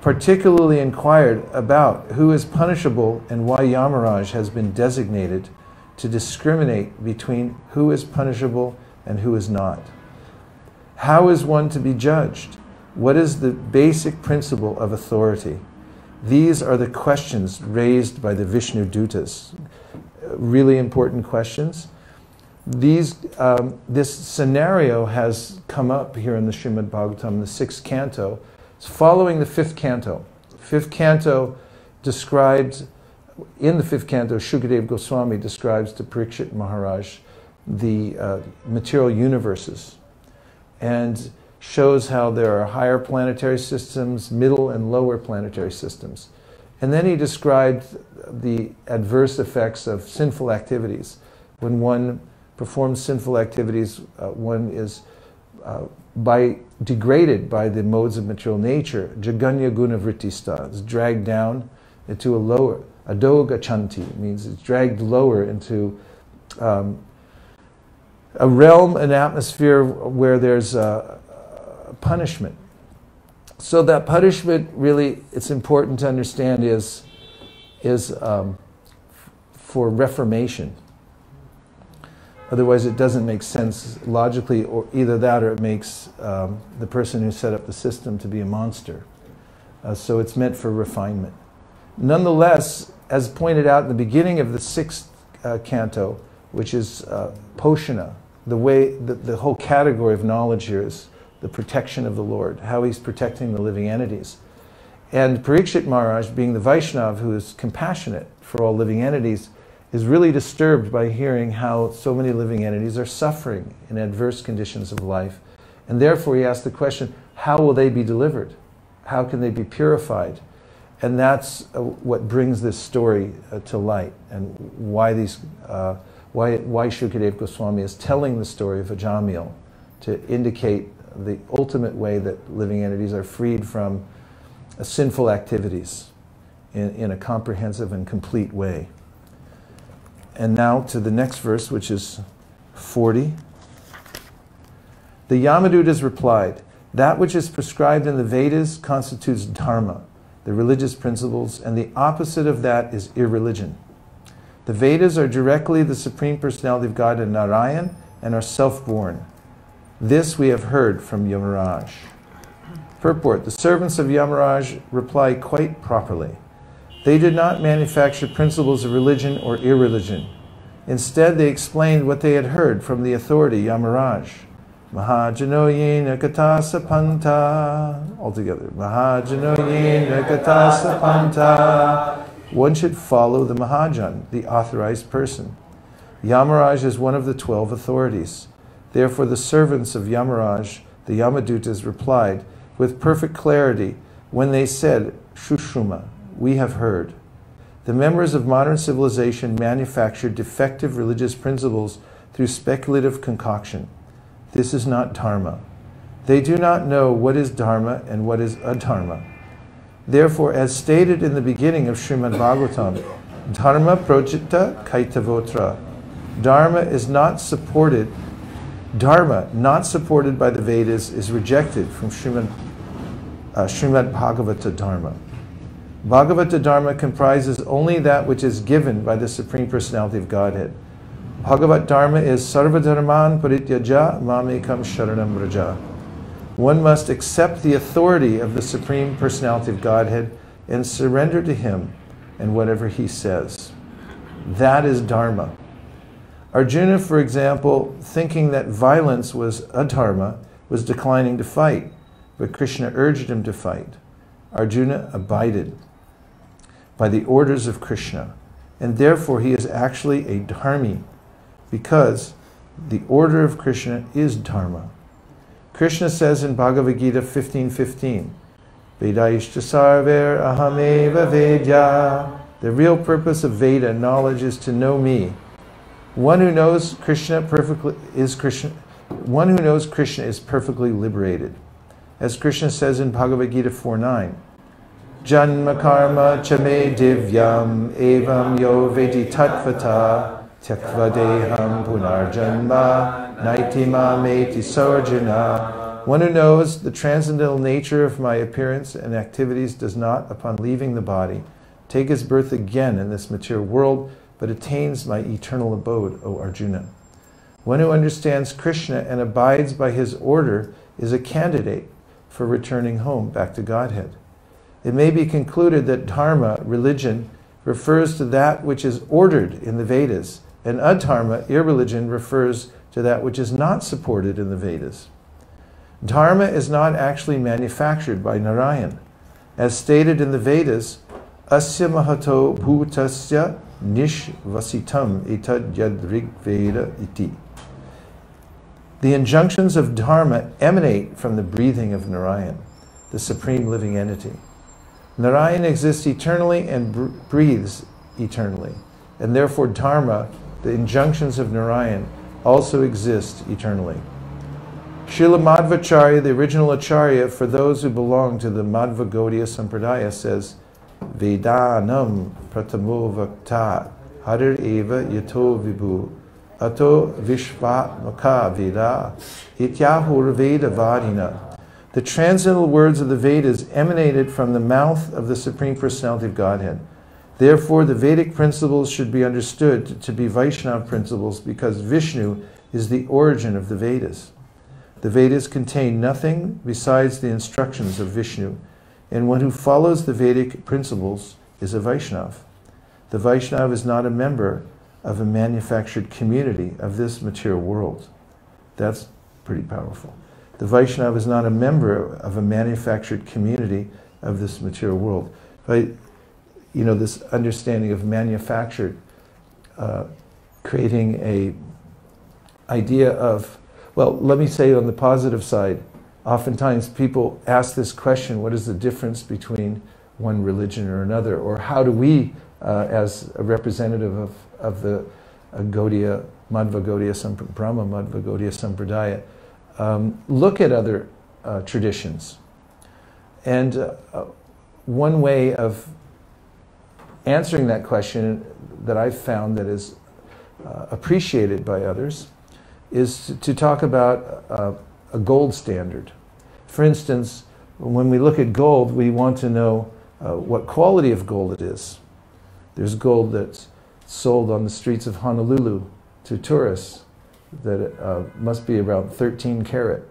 particularly inquired about who is punishable and why Yamaraj has been designated to discriminate between who is punishable and who is not. How is one to be judged? What is the basic principle of authority? These are the questions raised by the Vishnudutas. Really important questions. This scenario has come up here in the Srimad Bhagavatam, the 6th canto. It's following the 5th canto. 5th canto describes, in the 5th canto, Shukadeva Goswami describes to Parikshit Maharaj the material universes and shows how there are higher planetary systems, middle and lower planetary systems. And then he described the adverse effects of sinful activities. When one performs sinful activities, one is degraded by the modes of material nature. Jaganya guna vrittista is dragged down into a lower, adoga chanti means it's dragged lower into a realm, an atmosphere where there's punishment. So that punishment, really, it's important to understand, is for reformation. Otherwise, it doesn't make sense logically, or either that or it makes the person who set up the system to be a monster. So it's meant for refinement. Nonetheless, as pointed out in the beginning of the 6th canto, which is Poshana, the whole category of knowledge here is the protection of the Lord, how he's protecting the living entities. And Parikshit Maharaj, being the Vaishnava who is compassionate for all living entities, is really disturbed by hearing how so many living entities are suffering in adverse conditions of life. And therefore he asked the question, how will they be delivered? How can they be purified? And that's what brings this story to light, and why Shukadeva Goswami is telling the story of Ajamil, to indicate the ultimate way that living entities are freed from sinful activities in a comprehensive and complete way. And now to the next verse, which is 40. The Yamadutas replied, "That which is prescribed in the Vedas constitutes dharma, the religious principles, and the opposite of that is irreligion. The Vedas are directly the Supreme Personality of God and Narayan and are self-born. This we have heard from Yamaraj." Purport: the servants of Yamaraj reply quite properly. They did not manufacture principles of religion or irreligion. Instead, they explained what they had heard from the authority Yamaraj. Mahajano yena katasa panta. Altogether. Mahajano yena katasa panta. One should follow the Mahajan, the authorized person. Yamaraj is one of the 12 authorities. Therefore, the servants of Yamaraj, the Yamadutas, replied with perfect clarity when they said, Shushruma, we have heard. The members of modern civilization manufacture defective religious principles through speculative concoction. This is not dharma. They do not know what is dharma and what is adharma. Therefore, as stated in the beginning of Srimad Bhagavatam, dharma projita kaitavotra. Dharma not supported by the Vedas is rejected from Srimad Bhagavata Dharma. Bhagavata Dharma comprises only that which is given by the Supreme Personality of Godhead. Bhagavat Dharma is Sarva Dharman Parityaja Mamekam Sharanam Vraja. One must accept the authority of the Supreme Personality of Godhead and surrender to him and whatever he says. That is Dharma. Arjuna, for example, thinking that violence was adharma, was declining to fight, but Krishna urged him to fight. Arjuna abided by the orders of Krishna, and therefore he is actually a dharmi, because the order of Krishna is dharma. Krishna says in Bhagavad Gita 15:15, Vedaishta sarver ahameva vedya. The real purpose of Veda knowledge is to know me. One who knows Krishna perfectly is Krishna. One who knows Krishna is perfectly liberated. As Krishna says in Bhagavad Gita 4:9, Janma karma cha me divyam evam yo vedi tattvata tyakva deham punarjanma naitima meti sarjana. One who knows the transcendental nature of my appearance and activities does not, upon leaving the body, take his birth again in this material world, but attains my eternal abode, O Arjuna. One who understands Krishna and abides by his order is a candidate for returning home back to Godhead. It may be concluded that dharma, religion, refers to that which is ordered in the Vedas, and adharma, irreligion, refers to that which is not supported in the Vedas. Dharma is not actually manufactured by Narayan. As stated in the Vedas, asya mahato bhutasya nishvasitam etad yad rig veda iti. The injunctions of dharma emanate from the breathing of Narayan, the supreme living entity. Narayan exists eternally and breathes eternally, and therefore dharma, the injunctions of Narayan, also exist eternally. Srila Madhvacharya, the original acharya for those who belong to the Madhva Gaudiya Sampradaya, says, Vedanam pratamo vakta harir eva yato vibhu ato vishvatmaka veda ityahur veda vadina. The transcendental words of the Vedas emanated from the mouth of the Supreme Personality of Godhead. Therefore, the Vedic principles should be understood to be Vaishnava principles because Vishnu is the origin of the Vedas. The Vedas contain nothing besides the instructions of Vishnu, and one who follows the Vedic principles is a Vaishnava. The Vaishnava is not a member of a manufactured community of this material world. That's pretty powerful. The Vaishnava is not a member of a manufactured community of this material world. But, this understanding of manufactured, creating a idea of, well, let me say on the positive side, oftentimes people ask this question, what is the difference between one religion or another? Or how do we, as a representative of the Gaudiya, Madhva Gaudiya Brahma Madhva Gaudiya Sampradaya, look at other traditions? And one way of answering that question that I've found that is appreciated by others is to talk about a gold standard. For instance, when we look at gold, we want to know what quality of gold it is. There's gold that's sold on the streets of Honolulu to tourists that must be around 13 karat,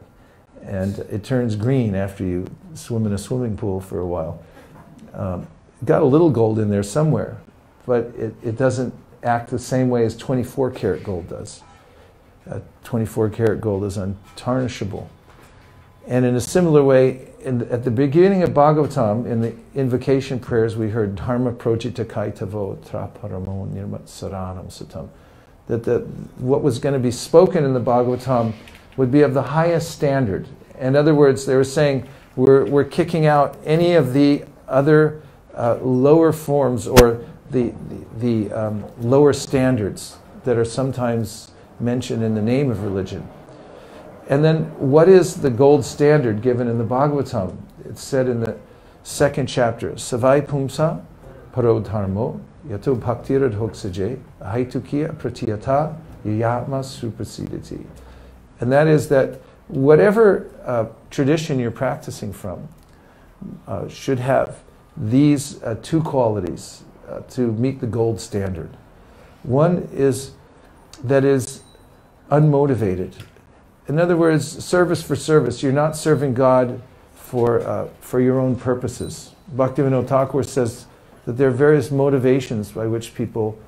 and it turns green after you swim in a swimming pool for a while. Got a little gold in there somewhere, but it doesn't act the same way as 24 karat gold does. 24 karat gold is untarnishable. And in a similar way, at the beginning of Bhagavatam, in the invocation prayers, we heard Dharma Projita Kaitavo Traparamo Nirmat Saranam Satam. That what was going to be spoken in the Bhagavatam would be of the highest standard. In other words, they were saying, we're kicking out any of the other lower forms or the lower standards that are sometimes mentioned in the name of religion. And then what is the gold standard given in the Bhagavatam? It's said in the second chapter, Savai Pumsa Parodharmo Yato Bhaktirad Hoksaje Ahaitukiya Pratiyata Yayatma Suprasidati. And that is that whatever tradition you're practicing from should have these two qualities to meet the gold standard. One is that is unmotivated. In other words, service for service. You're not serving God for your own purposes. Bhaktivinoda Thakur says that there are various motivations by which people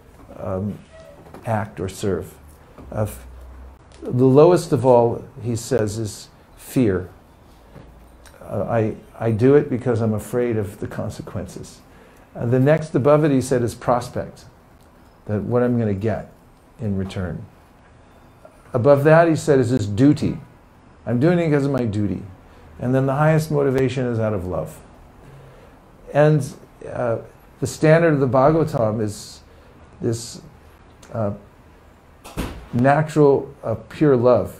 act or serve. The lowest of all, he says, is fear. I do it because I'm afraid of the consequences. The next above it, he said, is prospect, that what I'm going to get in return. Above that, he said, is his duty. I'm doing it because of my duty. And then the highest motivation is out of love. And the standard of the Bhagavatam is this natural, pure love,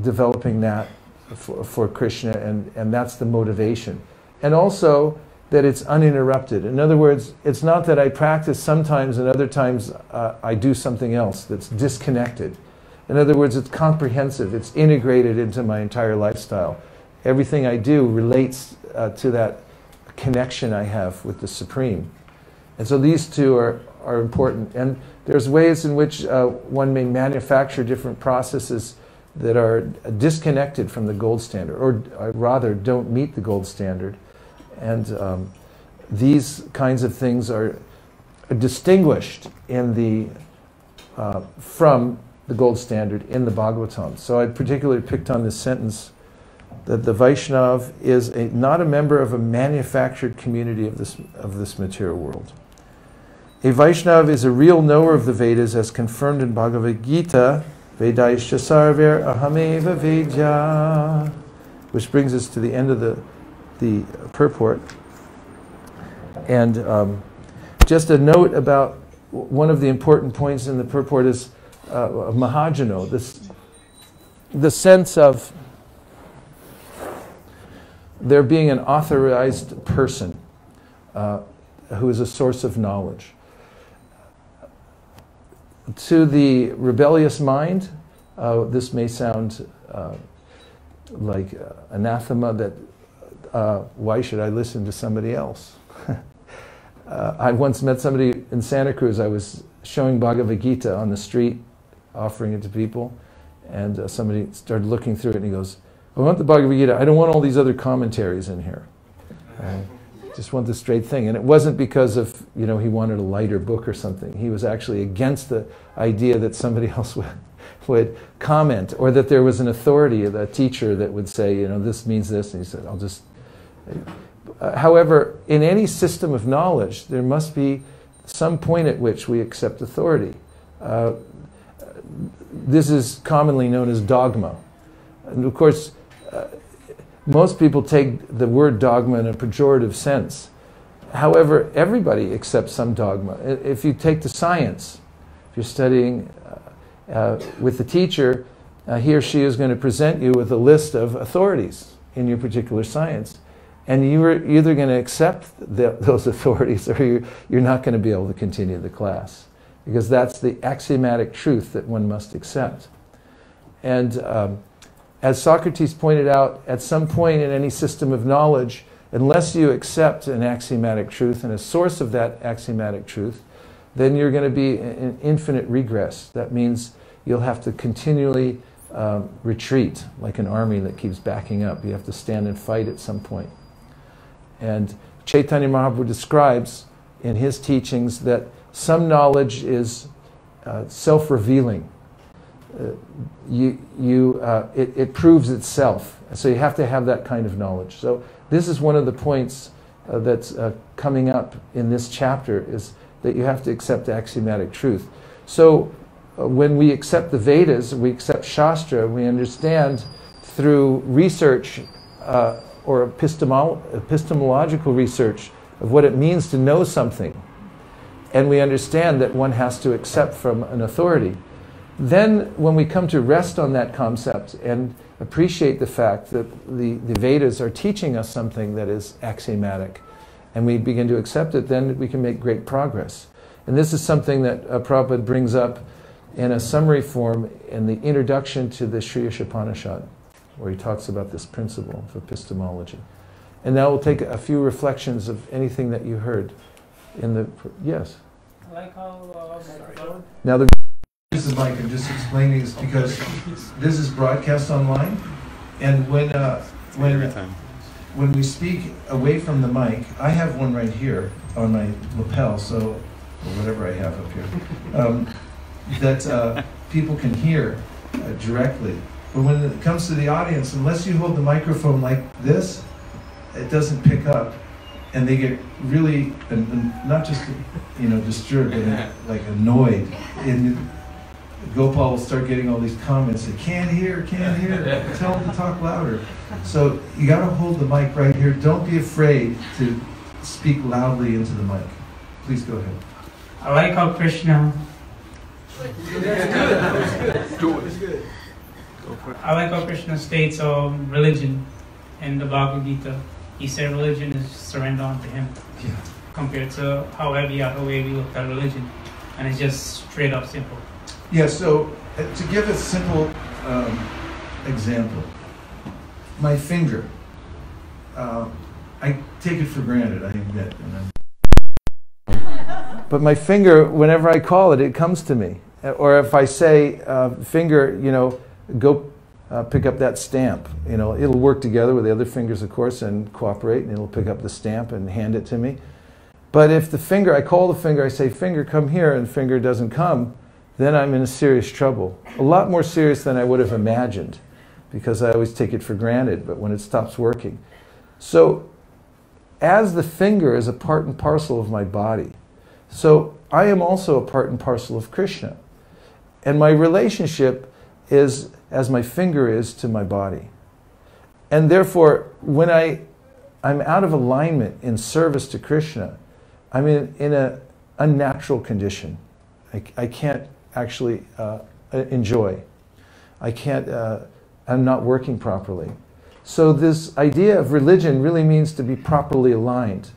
developing that for Krishna, and that's the motivation. And also, that it's uninterrupted. In other words, it's not that I practice sometimes and other times I do something else that's disconnected. In other words, it's comprehensive. It's integrated into my entire lifestyle. Everything I do relates to that connection I have with the Supreme. And so these two are important. And there's ways in which one may manufacture different processes that are disconnected from the gold standard, or rather don't meet the gold standard. And these kinds of things are distinguished in the from the gold standard in the Bhagavatam. So I particularly picked on this sentence that the Vaishnav is not a member of a manufactured community of this material world. A Vaishnav is a real knower of the Vedas as confirmed in Bhagavad Gita, Vedaisya sarver ahameva vedya, which brings us to the end of the purport. And just a note about one of the important points in the purport is Mahajano, the sense of there being an authorized person who is a source of knowledge. To the rebellious mind, this may sound like anathema, that why should I listen to somebody else? I once met somebody in Santa Cruz. I was showing Bhagavad Gita on the street, offering it to people, and somebody started looking through it, and he goes, I want the Bhagavad Gita. I don't want all these other commentaries in here. I just want the straight thing. And it wasn't because of, he wanted a lighter book or something. He was actually against the idea that somebody else would comment, or that there was an authority, a teacher that would say, this means this. And he said, I'll just... However, in any system of knowledge, there must be some point at which we accept authority. This is commonly known as dogma. And of course, most people take the word dogma in a pejorative sense. However, everybody accepts some dogma. If you take the science, if you're studying with the teacher, he or she is going to present you with a list of authorities in your particular science. And you're either going to accept those authorities, or you're not going to be able to continue the class. Because that's the axiomatic truth that one must accept. And as Socrates pointed out, at some point in any system of knowledge, unless you accept an axiomatic truth and a source of that axiomatic truth, then you're going to be in infinite regress. That means you'll have to continually retreat, like an army that keeps backing up. You have to stand and fight at some point. And Chaitanya Mahaprabhu describes in his teachings that some knowledge is self-revealing. It proves itself. So you have to have that kind of knowledge. So this is one of the points that's coming up in this chapter, is that you have to accept axiomatic truth. So when we accept the Vedas, we accept Shastra, we understand through research or epistemological research of what it means to know something, and we understand that one has to accept from an authority. Then when we come to rest on that concept and appreciate the fact that the Vedas are teaching us something that is axiomatic, and we begin to accept it, then we can make great progress. And this is something that Prabhupada brings up in a summary form in the introduction to the Sri Ishopanishad, where he talks about this principle of epistemology. And now we'll take a few reflections of anything that you heard in the... Yes? I like how... Now the... This is Mike, I'm just explaining this because this is broadcast online, and when we speak away from the mic, I have one right here on my lapel, so, or whatever I have up here, that people can hear directly. But when it comes to the audience, unless you hold the microphone like this, it doesn't pick up, and they get really, not just disturbed, but like annoyed. And Gopal will start getting all these comments, say, can't hear, tell them to talk louder. So you got to hold the mic right here. Don't be afraid to speak loudly into the mic. Please go ahead. I like how Krishna... That's good. I like how Krishna states religion in the Bhagavad Gita. he said religion is surrender unto him. Yeah. Compared to how every other way we look at religion. And it's just straight up simple. Yeah, so to give a simple example, my finger, I take it for granted, I admit. But my finger, whenever I call it, it comes to me. Or if I say, finger, you know, go pick up that stamp. You know, it'll work together with the other fingers, of course, and cooperate, and it'll pick up the stamp and hand it to me. But if the finger, I call the finger, I say, finger, come here, and the finger doesn't come, then I'm in serious trouble. A lot more serious than I would have imagined, because I always take it for granted, but when it stops working. So, as the finger is a part and parcel of my body, so I am also a part and parcel of Krishna. And my relationship is as my finger is to my body. And therefore, when I'm out of alignment in service to Krishna, I'm in an unnatural condition. I can't actually enjoy. I can't, I'm not working properly. So this idea of religion really means to be properly aligned.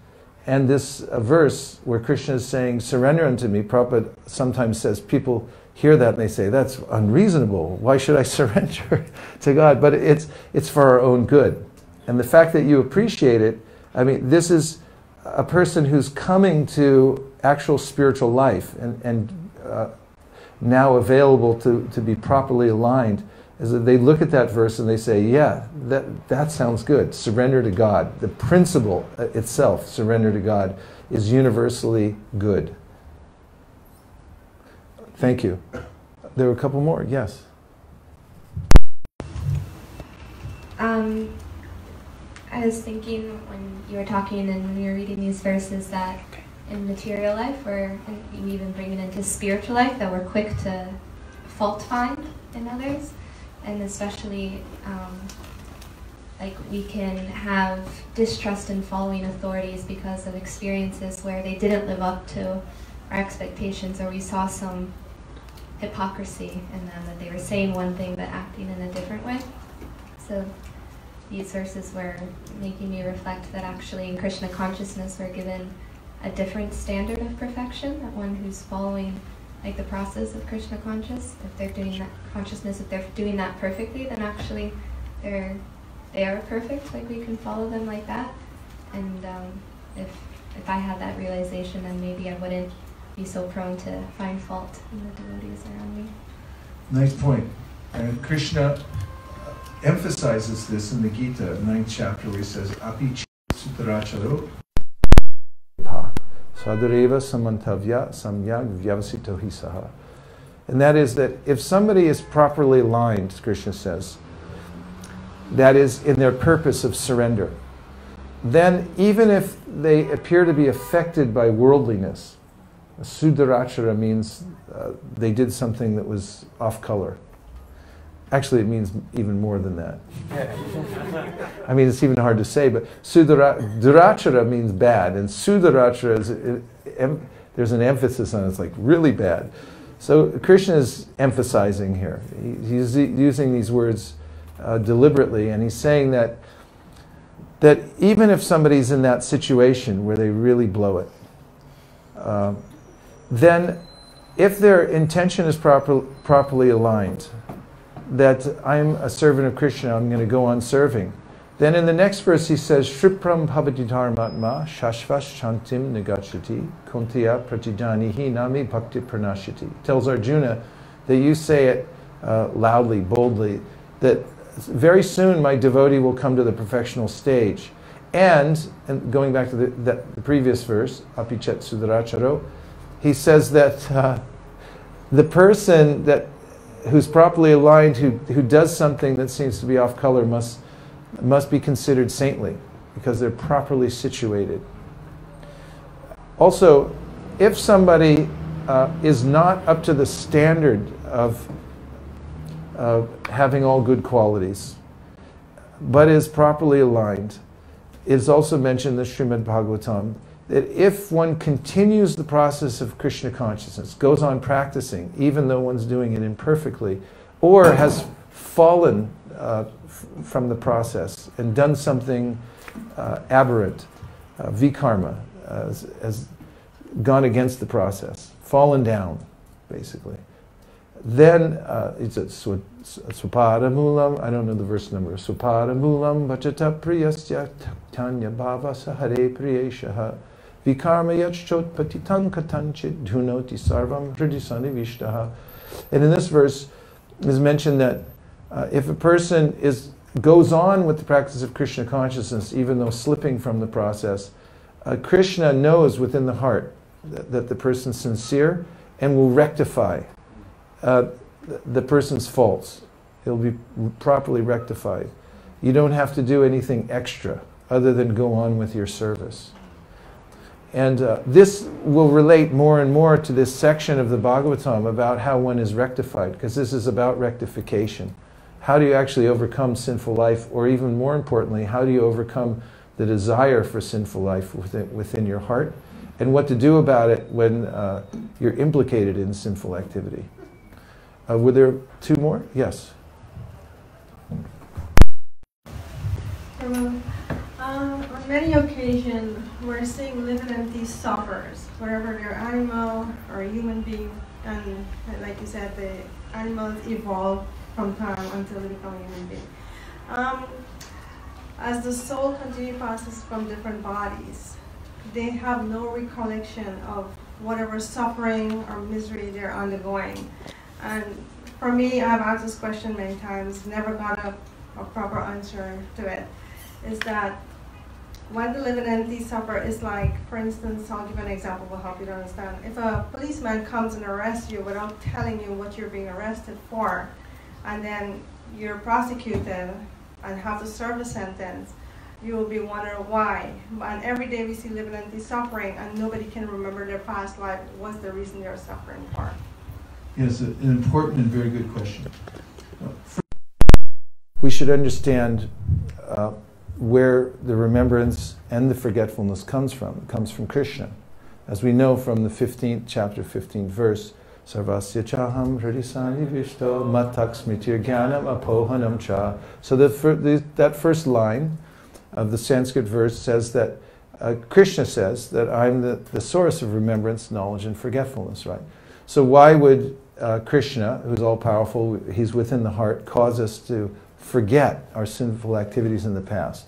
And this verse where Krishna is saying, surrender unto me, Prabhupada sometimes says, people hear that and they say, that's unreasonable. Why should I surrender to God? But it's for our own good. And the fact that you appreciate it, I mean, this is a person who's coming to actual spiritual life and now available to be properly aligned, is that they look at that verse and they say, yeah, that sounds good. Surrender to God. The principle itself, surrender to God, is universally good. Thank you. There were a couple more, yes. I was thinking when you were talking and when you were reading these verses that in material life, and you even bring it into spiritual life, that we're quick to fault find in others. And especially, like we can have distrust in following authorities because of experiences where they didn't live up to our expectations, or we saw some hypocrisy in them, that they were saying one thing but acting in a different way. So these verses were making me reflect that actually in Krishna consciousness we're given a different standard of perfection, that one who's following like the process of Krishna consciousness, if they're doing that consciousness, if they're doing that perfectly, then actually they are perfect, like we can follow them like that. And if I had that realization, then maybe I wouldn't be so prone to find fault in the devotees around me. Nice point. And Krishna emphasizes this in the Gita, 9th chapter, where he says, Api sutaracharo sadareva samantavya samyag vyavasito hisaha. And that is that if somebody is properly aligned, Krishna says, that is in their purpose of surrender, then even if they appear to be affected by worldliness, sudarachara means they did something that was off color. Actually, it means even more than that. I mean, it's even hard to say, but durachara means bad, and sudarachara is, there's an emphasis on it, it's like really bad. So Krishna is emphasizing here. He's using these words deliberately, and he's saying that even if somebody's in that situation where they really blow it, then if their intention is properly aligned, that I'm a servant of Krishna, I'm going to go on serving. Then in the next verse he says, Shripram bhavati dharmatma shashvash shantim negachati kuntiya pratidanihi nami bhakti pranashiti. Tells Arjuna that you say it loudly, boldly, that very soon my devotee will come to the perfectional stage. And going back to the previous verse, apichet sudaracharo, he says that the person who's properly aligned, who does something that seems to be off color, must be considered saintly because they're properly situated. Also, if somebody is not up to the standard of having all good qualities, but is properly aligned, it is also mentioned in the Srimad Bhagavatam that if one continues the process of Krishna consciousness, goes on practicing, even though one's doing it imperfectly, or has fallen from the process and done something aberrant, vikarma, has gone against the process, fallen down, basically. Then it's a supada mulam, I don't know the verse number, supada mulam bhajata priyasya tanya bhava sahare priyeshaha vikarma yachchot patitan katanchit dhunoti sarvam hridisani vishtaha. And in this verse is mentioned that if a person goes on with the practice of Krishna consciousness, even though slipping from the process, Krishna knows within the heart that the person's sincere and will rectify the person's faults. It'll be properly rectified. You don't have to do anything extra other than go on with your service. And this will relate more and more to this section of the Bhagavatam about how one is rectified, because this is about rectification. How do you actually overcome sinful life, or even more importantly, how do you overcome the desire for sinful life within your heart, and what to do about it when you're implicated in sinful activity. Were there two more? Yes. On many occasions, we're seeing living entities suffers, whether they're animal or human being, and like you said, the animals evolve from time until they become a human being. As the soul continues passes from different bodies, they have no recollection of whatever suffering or misery they're undergoing. And for me, I've asked this question many times, never got a proper answer to it, is that when the living entity suffer, is like, for instance, I'll give an example to help you to understand. If a policeman comes and arrests you without telling you what you're being arrested for, and then you're prosecuted and have to serve a sentence, you will be wondering why. And every day we see living entities suffering, and nobody can remember their past life. What's the reason they're suffering for? Yes, an important and very good question. We should understand where the remembrance and the forgetfulness comes from. It comes from Krishna. As we know from the 15th chapter, 15th verse, Sarvasya chaham hridisani vishto matak smitir jnanam apohanam cha. So that first line of the Sanskrit verse says that Krishna says that I'm the source of remembrance, knowledge, and forgetfulness, right? So why would Krishna, who's all-powerful, he's within the heart, cause us to forget our sinful activities in the past?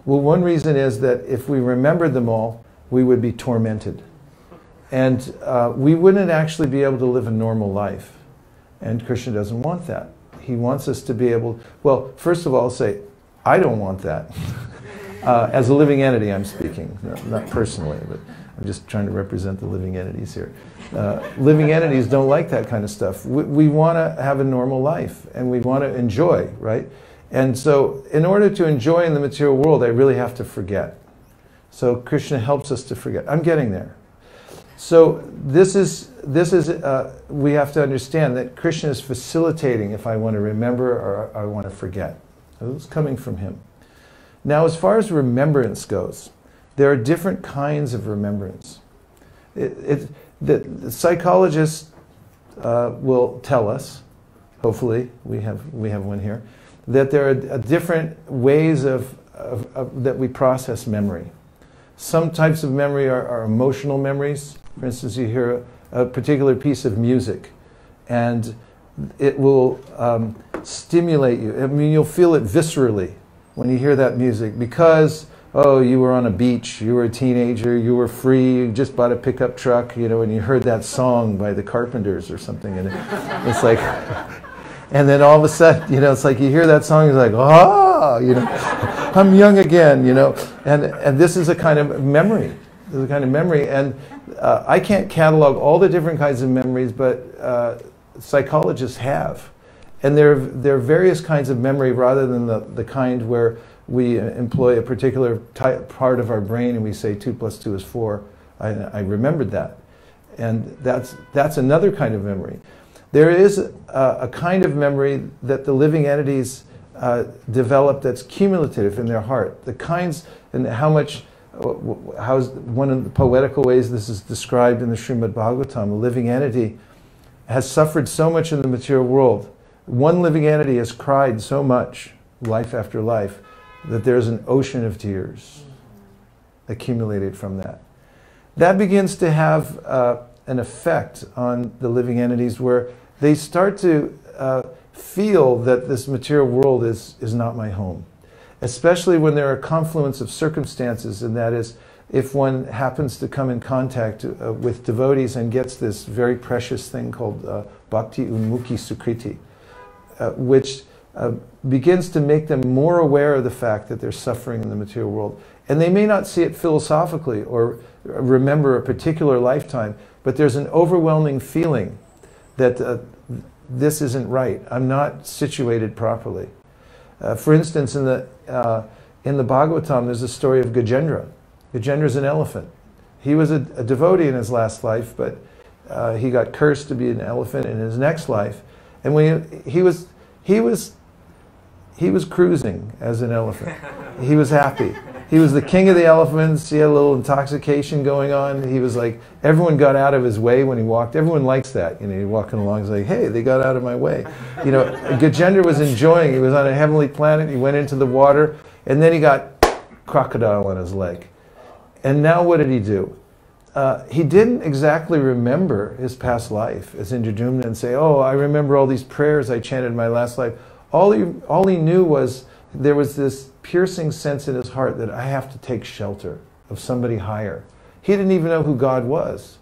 Well, one reason is that if we remembered them all, we would be tormented. And we wouldn't actually be able to live a normal life. And Krishna doesn't want that. He wants us to be able, well, first of all, I'll say, I don't want that. As a living entity, I'm speaking, not personally, but I'm just trying to represent the living entities here. Living entities don't like that kind of stuff. We want to have a normal life, and we want to enjoy, right? And so, in order to enjoy in the material world, I really have to forget. So Krishna helps us to forget. I'm getting there. So we have to understand that Krishna is facilitating if I want to remember or I want to forget. It's coming from him. Now, as far as remembrance goes, there are different kinds of remembrance. The psychologists will tell us, hopefully we have one here, that there are different ways that we process memory. Some types of memory are emotional memories. For instance, you hear a particular piece of music, and it will stimulate you. I mean, you'll feel it viscerally when you hear that music because, oh, you were on a beach, you were a teenager, you were free, you just bought a pickup truck, you know, and you heard that song by the Carpenters or something, and it's like, and then all of a sudden, you know, it's like you hear that song, you're like, oh, you know, I'm young again, you know, and this is a kind of memory. This is a kind of memory, and I can't catalog all the different kinds of memories, but psychologists have. And there are various kinds of memory rather than the kind where we employ a particular part of our brain and we say 2 + 2 is 4. I remembered that. And that's another kind of memory. There is a kind of memory that the living entities develop that's cumulative in their heart. The kinds and how's one of the poetical ways this is described in the Srimad Bhagavatam. A living entity has suffered so much in the material world. One living entity has cried so much, life after life, that there's an ocean of tears accumulated from that. That begins to have an effect on the living entities where they start to feel that this material world is not my home. Especially when there are a confluence of circumstances, and that is, if one happens to come in contact with devotees and gets this very precious thing called Bhakti Unmukhi Sukriti, which begins to make them more aware of the fact that they're suffering in the material world. And they may not see it philosophically or remember a particular lifetime, but there's an overwhelming feeling that this isn't right. I'm not situated properly. For instance, in the Bhagavatam, there's a story of Gajendra. Gajendra's an elephant. He was a devotee in his last life, but he got cursed to be an elephant in his next life. And when he was cruising as an elephant. He was happy. He was the king of the elephants. He had a little intoxication going on. He was like, everyone got out of his way when he walked. Everyone likes that. You know, you're walking along, he's like, hey, they got out of my way. You know, Gajendra was enjoying. He was on a heavenly planet. He went into the water, and then he got crocodile on his leg. And now what did he do? He didn't exactly remember his past life as Indradyumna and say, oh, I remember all these prayers I chanted in my last life. All he knew was there was this piercing sense in his heart that I have to take shelter of somebody higher. He didn't even know who God was.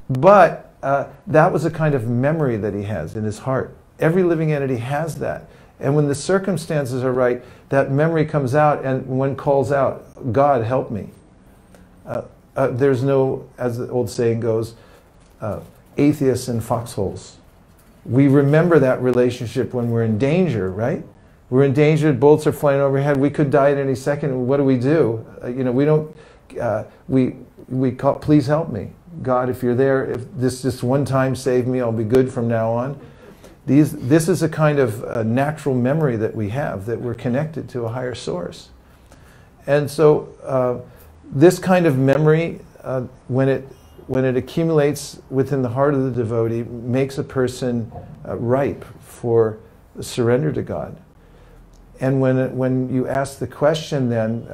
But that was a kind of memory that he has in his heart. Every living entity has that. And when the circumstances are right, that memory comes out, and one calls out, God, help me. There's no, as the old saying goes, atheists in foxholes. We remember that relationship when we're in danger, right? We're in danger, bullets are flying overhead, we could die at any second, what do? You know, we don't, we call, please help me. God, if you're there, if this just one time save me, I'll be good from now on. This is a kind of natural memory that we have, that we're connected to a higher source. And so this kind of memory, when it accumulates within the heart of the devotee, makes a person ripe for surrender to God. And when you ask the question then,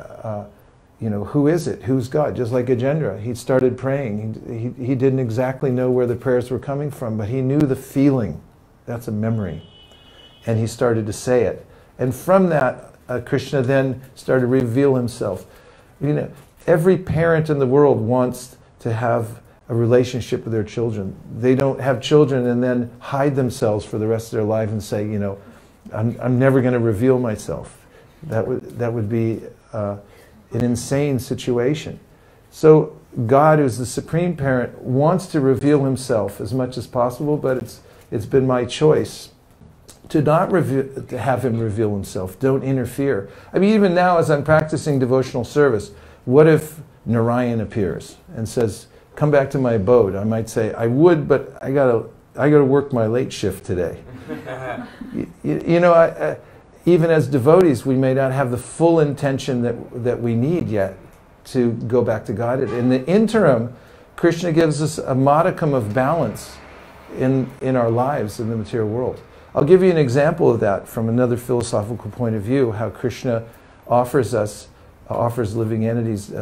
you know, who is it? Who's God? Just like Gajendra, he started praying. He didn't exactly know where the prayers were coming from, but he knew the feeling. That's a memory. And he started to say it. And from that, Krishna then started to reveal himself. You know, every parent in the world wants to have a relationship with their children. They don't have children and then hide themselves for the rest of their life and say, you know, I'm never going to reveal myself. That would be an insane situation. So God, who's the supreme parent, wants to reveal himself as much as possible, but it's been my choice to not to have him reveal himself. Don't interfere. I mean, even now as I'm practicing devotional service, what if Narayan appears and says, come back to my abode? I might say, I would, but I gotta work my late shift today. You know, even as devotees, we may not have the full intention that we need yet to go back to God. In the interim, Krishna gives us a modicum of balance in our lives in the material world. I'll give you an example of that from another philosophical point of view, how Krishna offers living entities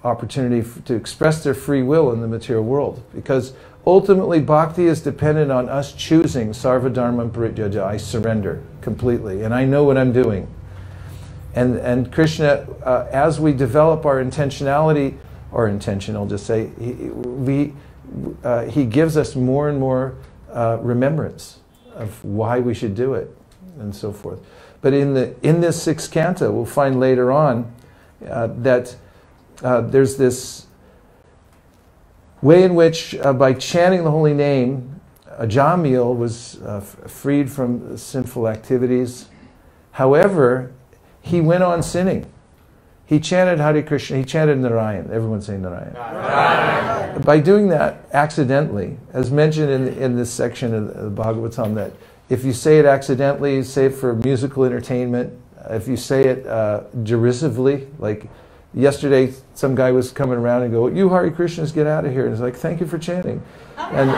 opportunity to express their free will in the material world. Because ultimately, bhakti is dependent on us choosing sarva dharma parityaja, I surrender completely, and I know what I'm doing. And Krishna, as we develop our intentionality, or intention, I'll just say, he gives us more and more remembrance of why we should do it, and so forth. But in this sixth canto, we'll find later on that there's this way in which, by chanting the holy name, Jamil was freed from sinful activities. However, he went on sinning. He chanted Hare Krishna, he chanted Narayan. Everyone say Narayan. Narayan. By doing that accidentally, as mentioned in this section of the Bhagavatam, that if you say it accidentally, say it for musical entertainment, if you say it derisively, like yesterday some guy was coming around and go, you Hare Krishnas, get out of here. And it's like, thank you for chanting. And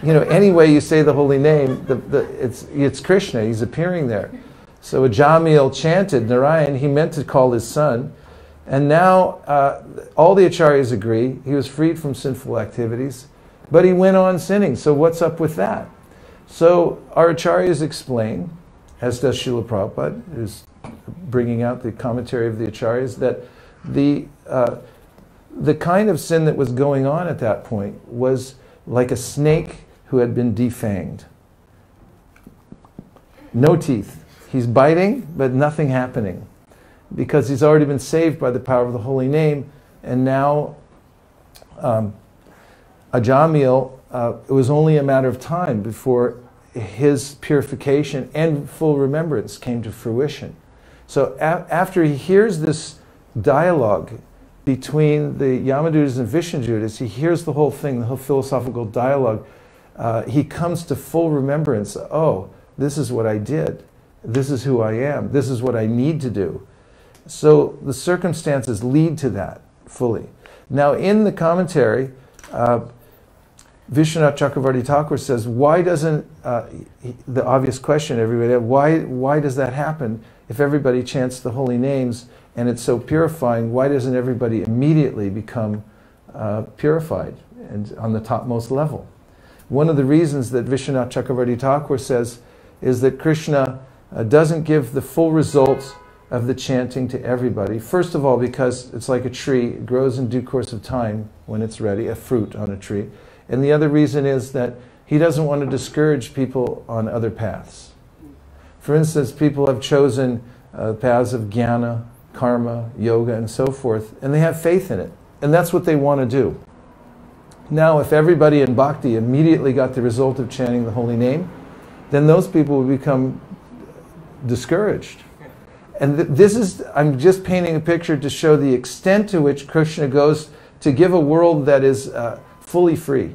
you know, any way you say the holy name, it's Krishna, he's appearing there. So Ajamil chanted Narayan, he meant to call his son, and now all the acharyas agree, he was freed from sinful activities, but he went on sinning, so what's up with that? So our acharyas explain, as does Srila Prabhupada, who's bringing out the commentary of the acharyas, that the kind of sin that was going on at that point was like a snake who had been defanged. No teeth. He's biting, but nothing happening. Because he's already been saved by the power of the holy name, and now Ajamil, it was only a matter of time before his purification and full remembrance came to fruition. So after he hears this dialogue between the Yamadutas and Vishnudutas, he hears the whole thing, the whole philosophical dialogue, he comes to full remembrance. Oh, this is what I did. This is who I am. This is what I need to do. So the circumstances lead to that fully. Now in the commentary, Vishwanath Chakravarti Thakur says, why doesn't, the obvious question everybody had, why does that happen if everybody chants the holy names and it's so purifying? Why doesn't everybody immediately become purified and on the topmost level? One of the reasons that Vishwanath Chakravarti Thakur says is that Krishna doesn't give the full results of the chanting to everybody. First of all, because it's like a tree, it grows in due course of time when it's ready, a fruit on a tree. And the other reason is that he doesn't want to discourage people on other paths. For instance, people have chosen paths of jnana, karma, yoga, and so forth, and they have faith in it. And that's what they want to do. Now, if everybody in bhakti immediately got the result of chanting the holy name, then those people would become discouraged. And this is, I'm just painting a picture to show the extent to which Krishna goes to give a world that is fully free.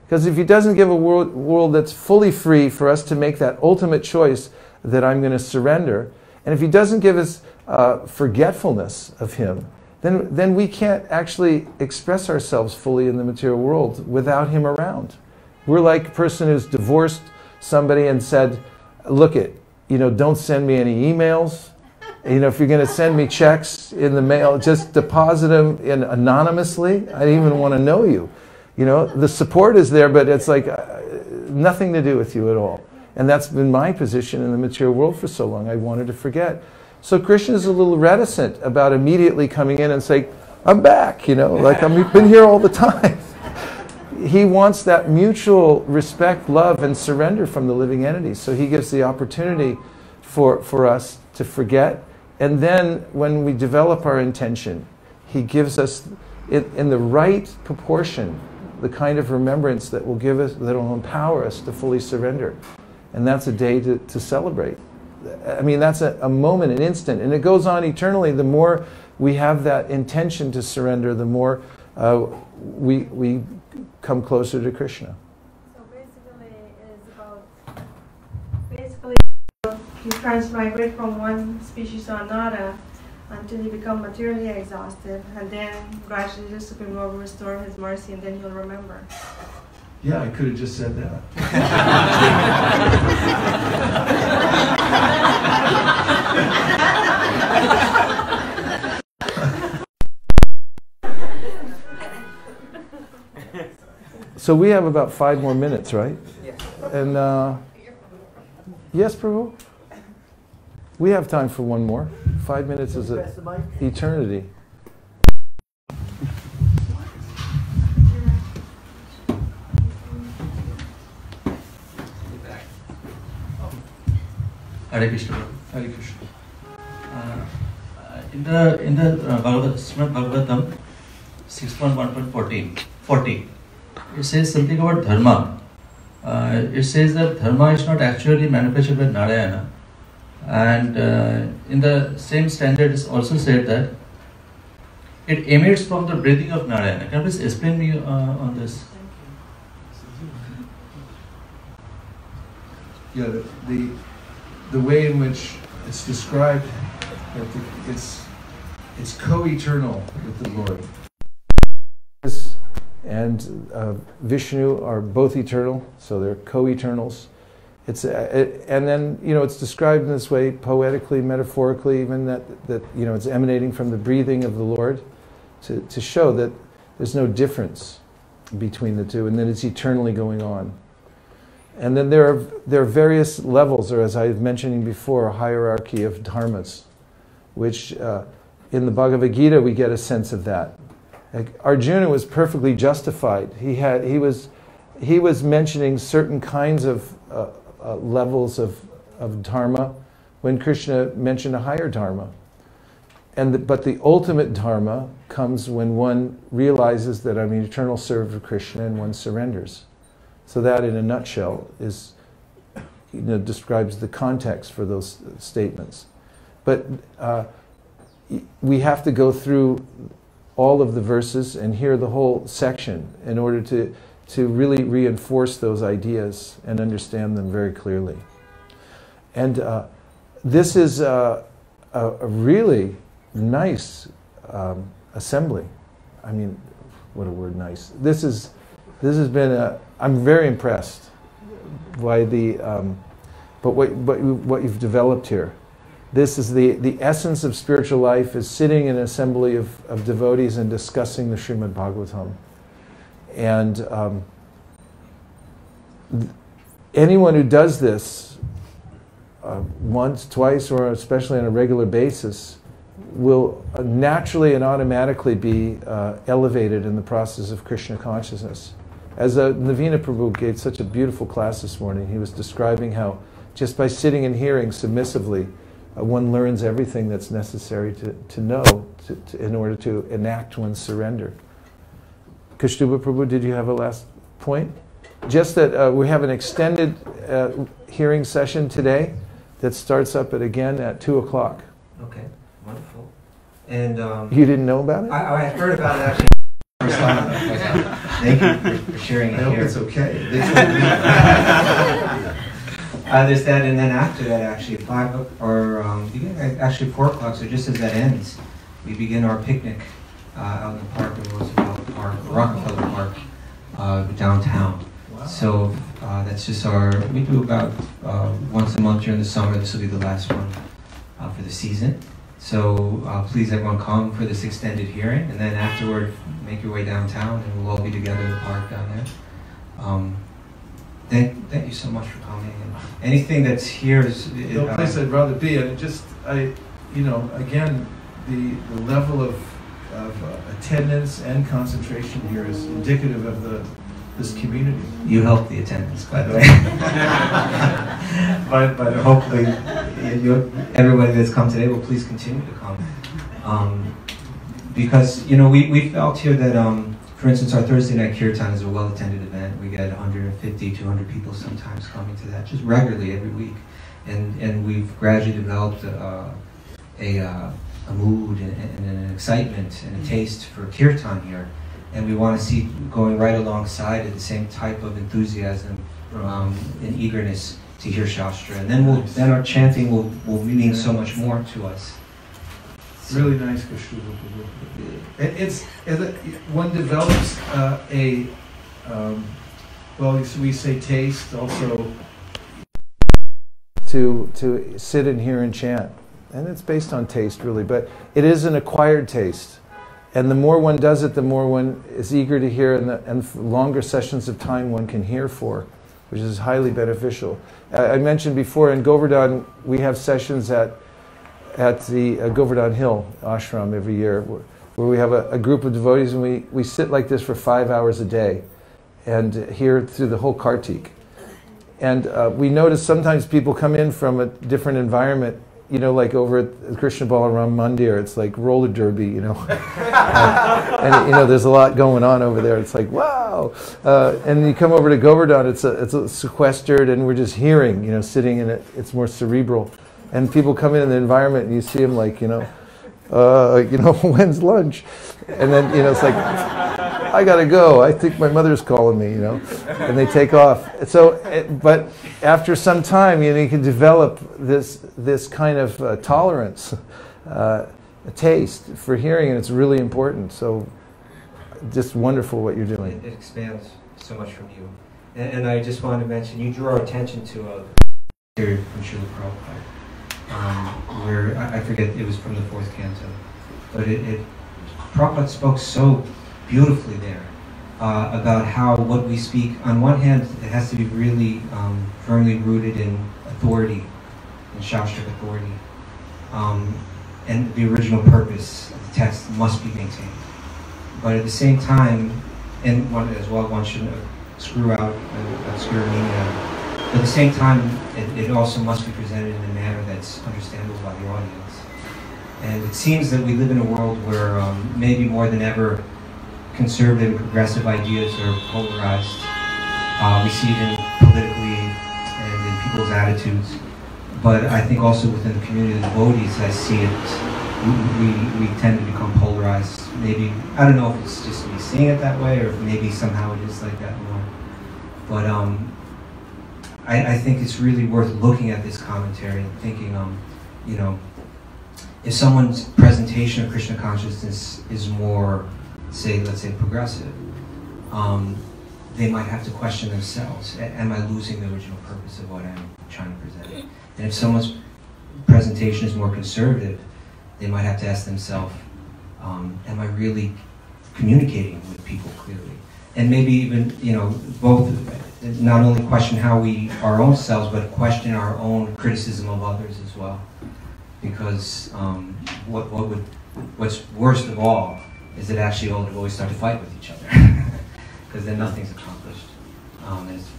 Because if he doesn't give a world that's fully free for us to make that ultimate choice that I'm going to surrender, and if he doesn't give us forgetfulness of him, then we can't actually express ourselves fully in the material world without him around. We're like a person who's divorced somebody and said, look don't send me any emails. If you're going to send me checks in the mail, just deposit them in anonymously. I don't even want to know you. The support is there, but it's like nothing to do with you at all. And that's been my position in the material world for so long. I wanted to forget. So Krishna is a little reticent about immediately coming in and saying, I'm back, like I've been here all the time. He wants that mutual respect, love, and surrender from the living entities. So he gives the opportunity for us to forget. And then when we develop our intention, he gives us, in the right proportion, the kind of remembrance that will give us, that will empower us to fully surrender. And that's a day to celebrate. I mean, that's a moment, an instant, and it goes on eternally. The more we have that intention to surrender, the more we come closer to Krishna. So basically you transmigrate from one species to another until you become materially exhausted, and then gradually the Supreme Lord will restore his mercy, and then he'll remember. Yeah, I could have just said that. So we have about 5 more minutes, right? Yes. And yes, Prabhu? We have time for one more. 5 minutes is an eternity. Hare Krishna. Hare Krishna. In the Srimad Bhagavatam 6.1.40, it says something about dharma. It says that dharma is not actually manifested by Narayana, and in the same standard it's also said that it emanates from the breathing of Narayana. Can you please explain me on this? Yeah, the way in which it's described, it's co-eternal with the Lord. And Vishnu are both eternal, so they're co-eternals. And then, you know, it's described in this way, poetically, metaphorically, even that you know, it's emanating from the breathing of the Lord to show that there's no difference between the two, and that it's eternally going on. And then there are various levels, or as I was mentioning before, a hierarchy of dharmas, which in the Bhagavad Gita we get a sense of that. Like Arjuna was perfectly justified. He was mentioning certain kinds of levels of dharma when Krishna mentioned a higher dharma. But the ultimate dharma comes when one realizes that I'm an eternal servant of Krishna and one surrenders. So that, in a nutshell, is, you know, describes the context for those statements. But we have to go through all of the verses and hear the whole section in order to really reinforce those ideas and understand them very clearly. And this is a really nice assembly. I mean, what a word, nice. This has been I'm very impressed by what you've developed here. This is the essence of spiritual life, is sitting in an assembly of devotees and discussing the Srimad Bhagavatam. And anyone who does this once, twice, or especially on a regular basis will naturally and automatically be elevated in the process of Krishna consciousness. As Navina Prabhu gave such a beautiful class this morning, he was describing how just by sitting and hearing submissively, one learns everything that's necessary to know in order to enact one's surrender. Kashtuba Prabhu, did you have a last point? Just that we have an extended hearing session today that starts up again at 2 o'clock. Okay, wonderful. And you didn't know about it? I heard about it actually. Thank you for sharing it here. I hope it's okay. There's that, and then after that, actually, 5 or actually 4 o'clock. So just as that ends, we begin our picnic out in the park, in Roosevelt Park, Rockefeller Park, downtown. Wow. So that's just we do about once a month during the summer. This will be the last one for the season. So please everyone come for this extended hearing, and then afterward make your way downtown and we'll all be together in the park down there. Thank you so much for coming. And anything that's here is no place I'd rather be. And you know, again, the level of attendance and concentration here is indicative of this community. You help the attendance, by the way. but hopefully, everybody that's come today will please continue to come. Because, you know, we felt here that, for instance, our Thursday night kirtan is a well-attended event. We get 150, 200 people sometimes coming to that, just regularly every week. And we've gradually developed a mood and an excitement and a taste for kirtan here. And we want to see going right alongside it the same type of enthusiasm and eagerness to hear Shastra. And then our chanting will mean so much more to us. Really nice, Kashtuba. One develops well, we say taste, also to sit and hear and chant. And it's based on taste, really, but it is an acquired taste. And the more one does it, the more one is eager to hear, and longer sessions of time one can hear for, which is highly beneficial. I mentioned before, in Govardhan, we have sessions at the Govardhan Hill ashram every year, where we have a group of devotees, and we sit like this for 5 hours a day and hear through the whole Kartik. And we notice sometimes people come in from a different environment, you know, like over at Krishna Balaram Mandir, it's like roller derby, you know. And, you know, there's a lot going on over there. It's like, wow. And you come over to Govardhan, it's sequestered, and we're just hearing, you know, sitting in it. It's more cerebral. And people come in the environment, and you see them like, you know, when's lunch? And then, you know, it's like, I gotta go. I think my mother's calling me, you know, and they take off. So, but after some time, you know, you can develop this kind of tolerance, a taste for hearing, and it's really important. So, just wonderful what you're doing. It expands so much from you. And I just wanted to mention, you drew our attention to a period from Srila Prabhupada, where I forget, it was from the 4th canto, but Prabhupada spoke so beautifully there about how what we speak, on one hand, it has to be really firmly rooted in authority, in Shastric authority, and the original purpose of the text must be maintained. But at the same time, and one shouldn't screw out obscure meaning out of it. But at the same time, it also must be presented in a manner that's understandable by the audience. And it seems that we live in a world where maybe more than ever, conservative and progressive ideas are polarized. We see it in politically and in people's attitudes. But I think also within the community of devotees, I see it, we tend to become polarized. Maybe, I don't know if it's just me seeing it that way, or if maybe somehow it is like that more. But I think it's really worth looking at this commentary and thinking, you know, if someone's presentation of Krishna consciousness is more, let's say progressive, they might have to question themselves. Am I losing the original purpose of what I'm trying to present? And if someone's presentation is more conservative, they might have to ask themselves, am I really communicating with people clearly? And maybe even, you know, both, not only question our own selves, but question our own criticism of others as well. Because what's worst of all is that actually all devotees start to fight with each other. Because then nothing's accomplished. And it's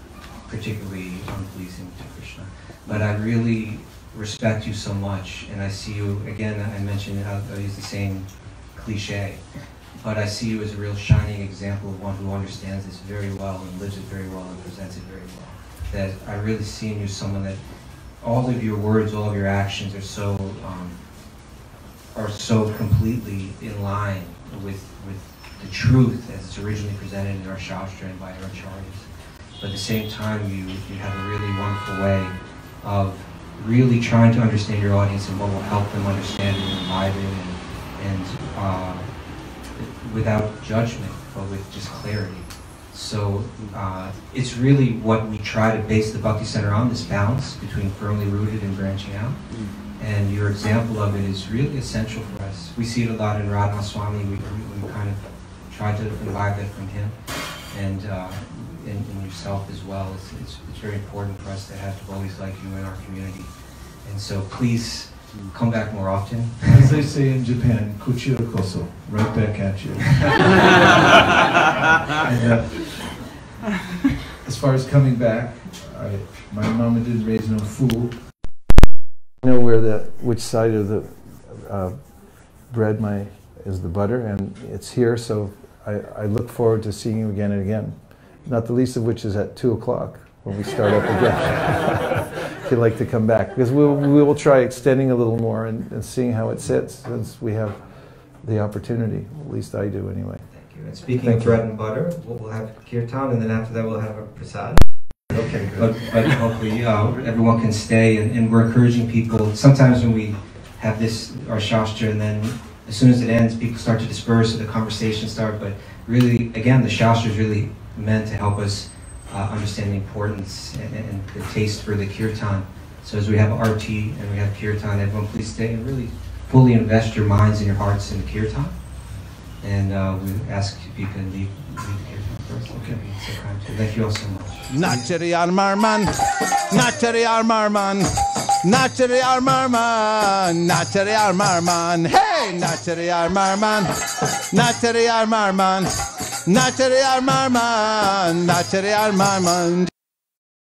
particularly unpleasing to Krishna. But I really respect you so much, and I see you, again, I mentioned, I'll use the same cliche, but I see you as a real shining example of one who understands this very well and lives it very well and presents it very well. That I really see in you someone that all of your words, all of your actions are so completely in line with the truth as it's originally presented in our Shastra and by our acharyas. But at the same time, you have a really wonderful way of really trying to understand your audience and what will help them understand it and imbibe it, and without judgment, but with just clarity. So it's really what we try to base the Bhakti Center on, this balance between firmly rooted and branching out. And your example of it is really essential for us. We see it a lot in Radha Swami. We kind of try to imbibe that from him, and in yourself as well. It's very important for us to have devotees like you in our community. And so please come back more often. As they say in Japan, kuchira koso, right back at you. And, as far as coming back, my mama didn't raise no fool. I know which side of the bread is the butter, and it's here, so I look forward to seeing you again and again. Not the least of which is at 2 o'clock when we start up again. If you'd like to come back, because we will try extending a little more and seeing how it sits, since we have the opportunity. At least I do, anyway. Thank you. And speaking of bread and butter, we'll have kirtan, and then after that we'll have a prasad. Okay, good. But hopefully everyone can stay, and we're encouraging people. Sometimes when we have our Shastra, and then as soon as it ends, people start to disperse, or the conversation starts. But really, again, the Shastra is really meant to help us understand the importance and the taste for the kirtan. So as we have arti and we have kirtan, everyone please stay and really fully invest your minds and your hearts in the kirtan. And we ask if you can lead the kirtan first. Okay. So kind to. Thank you all so much. Nachari Armarman, Nachari Armarman, Nachari Armarman, Nachari Armarman, hey, Nachari Armarman, Nachari Armarman, Nachari Armarman, Nachari Armarman.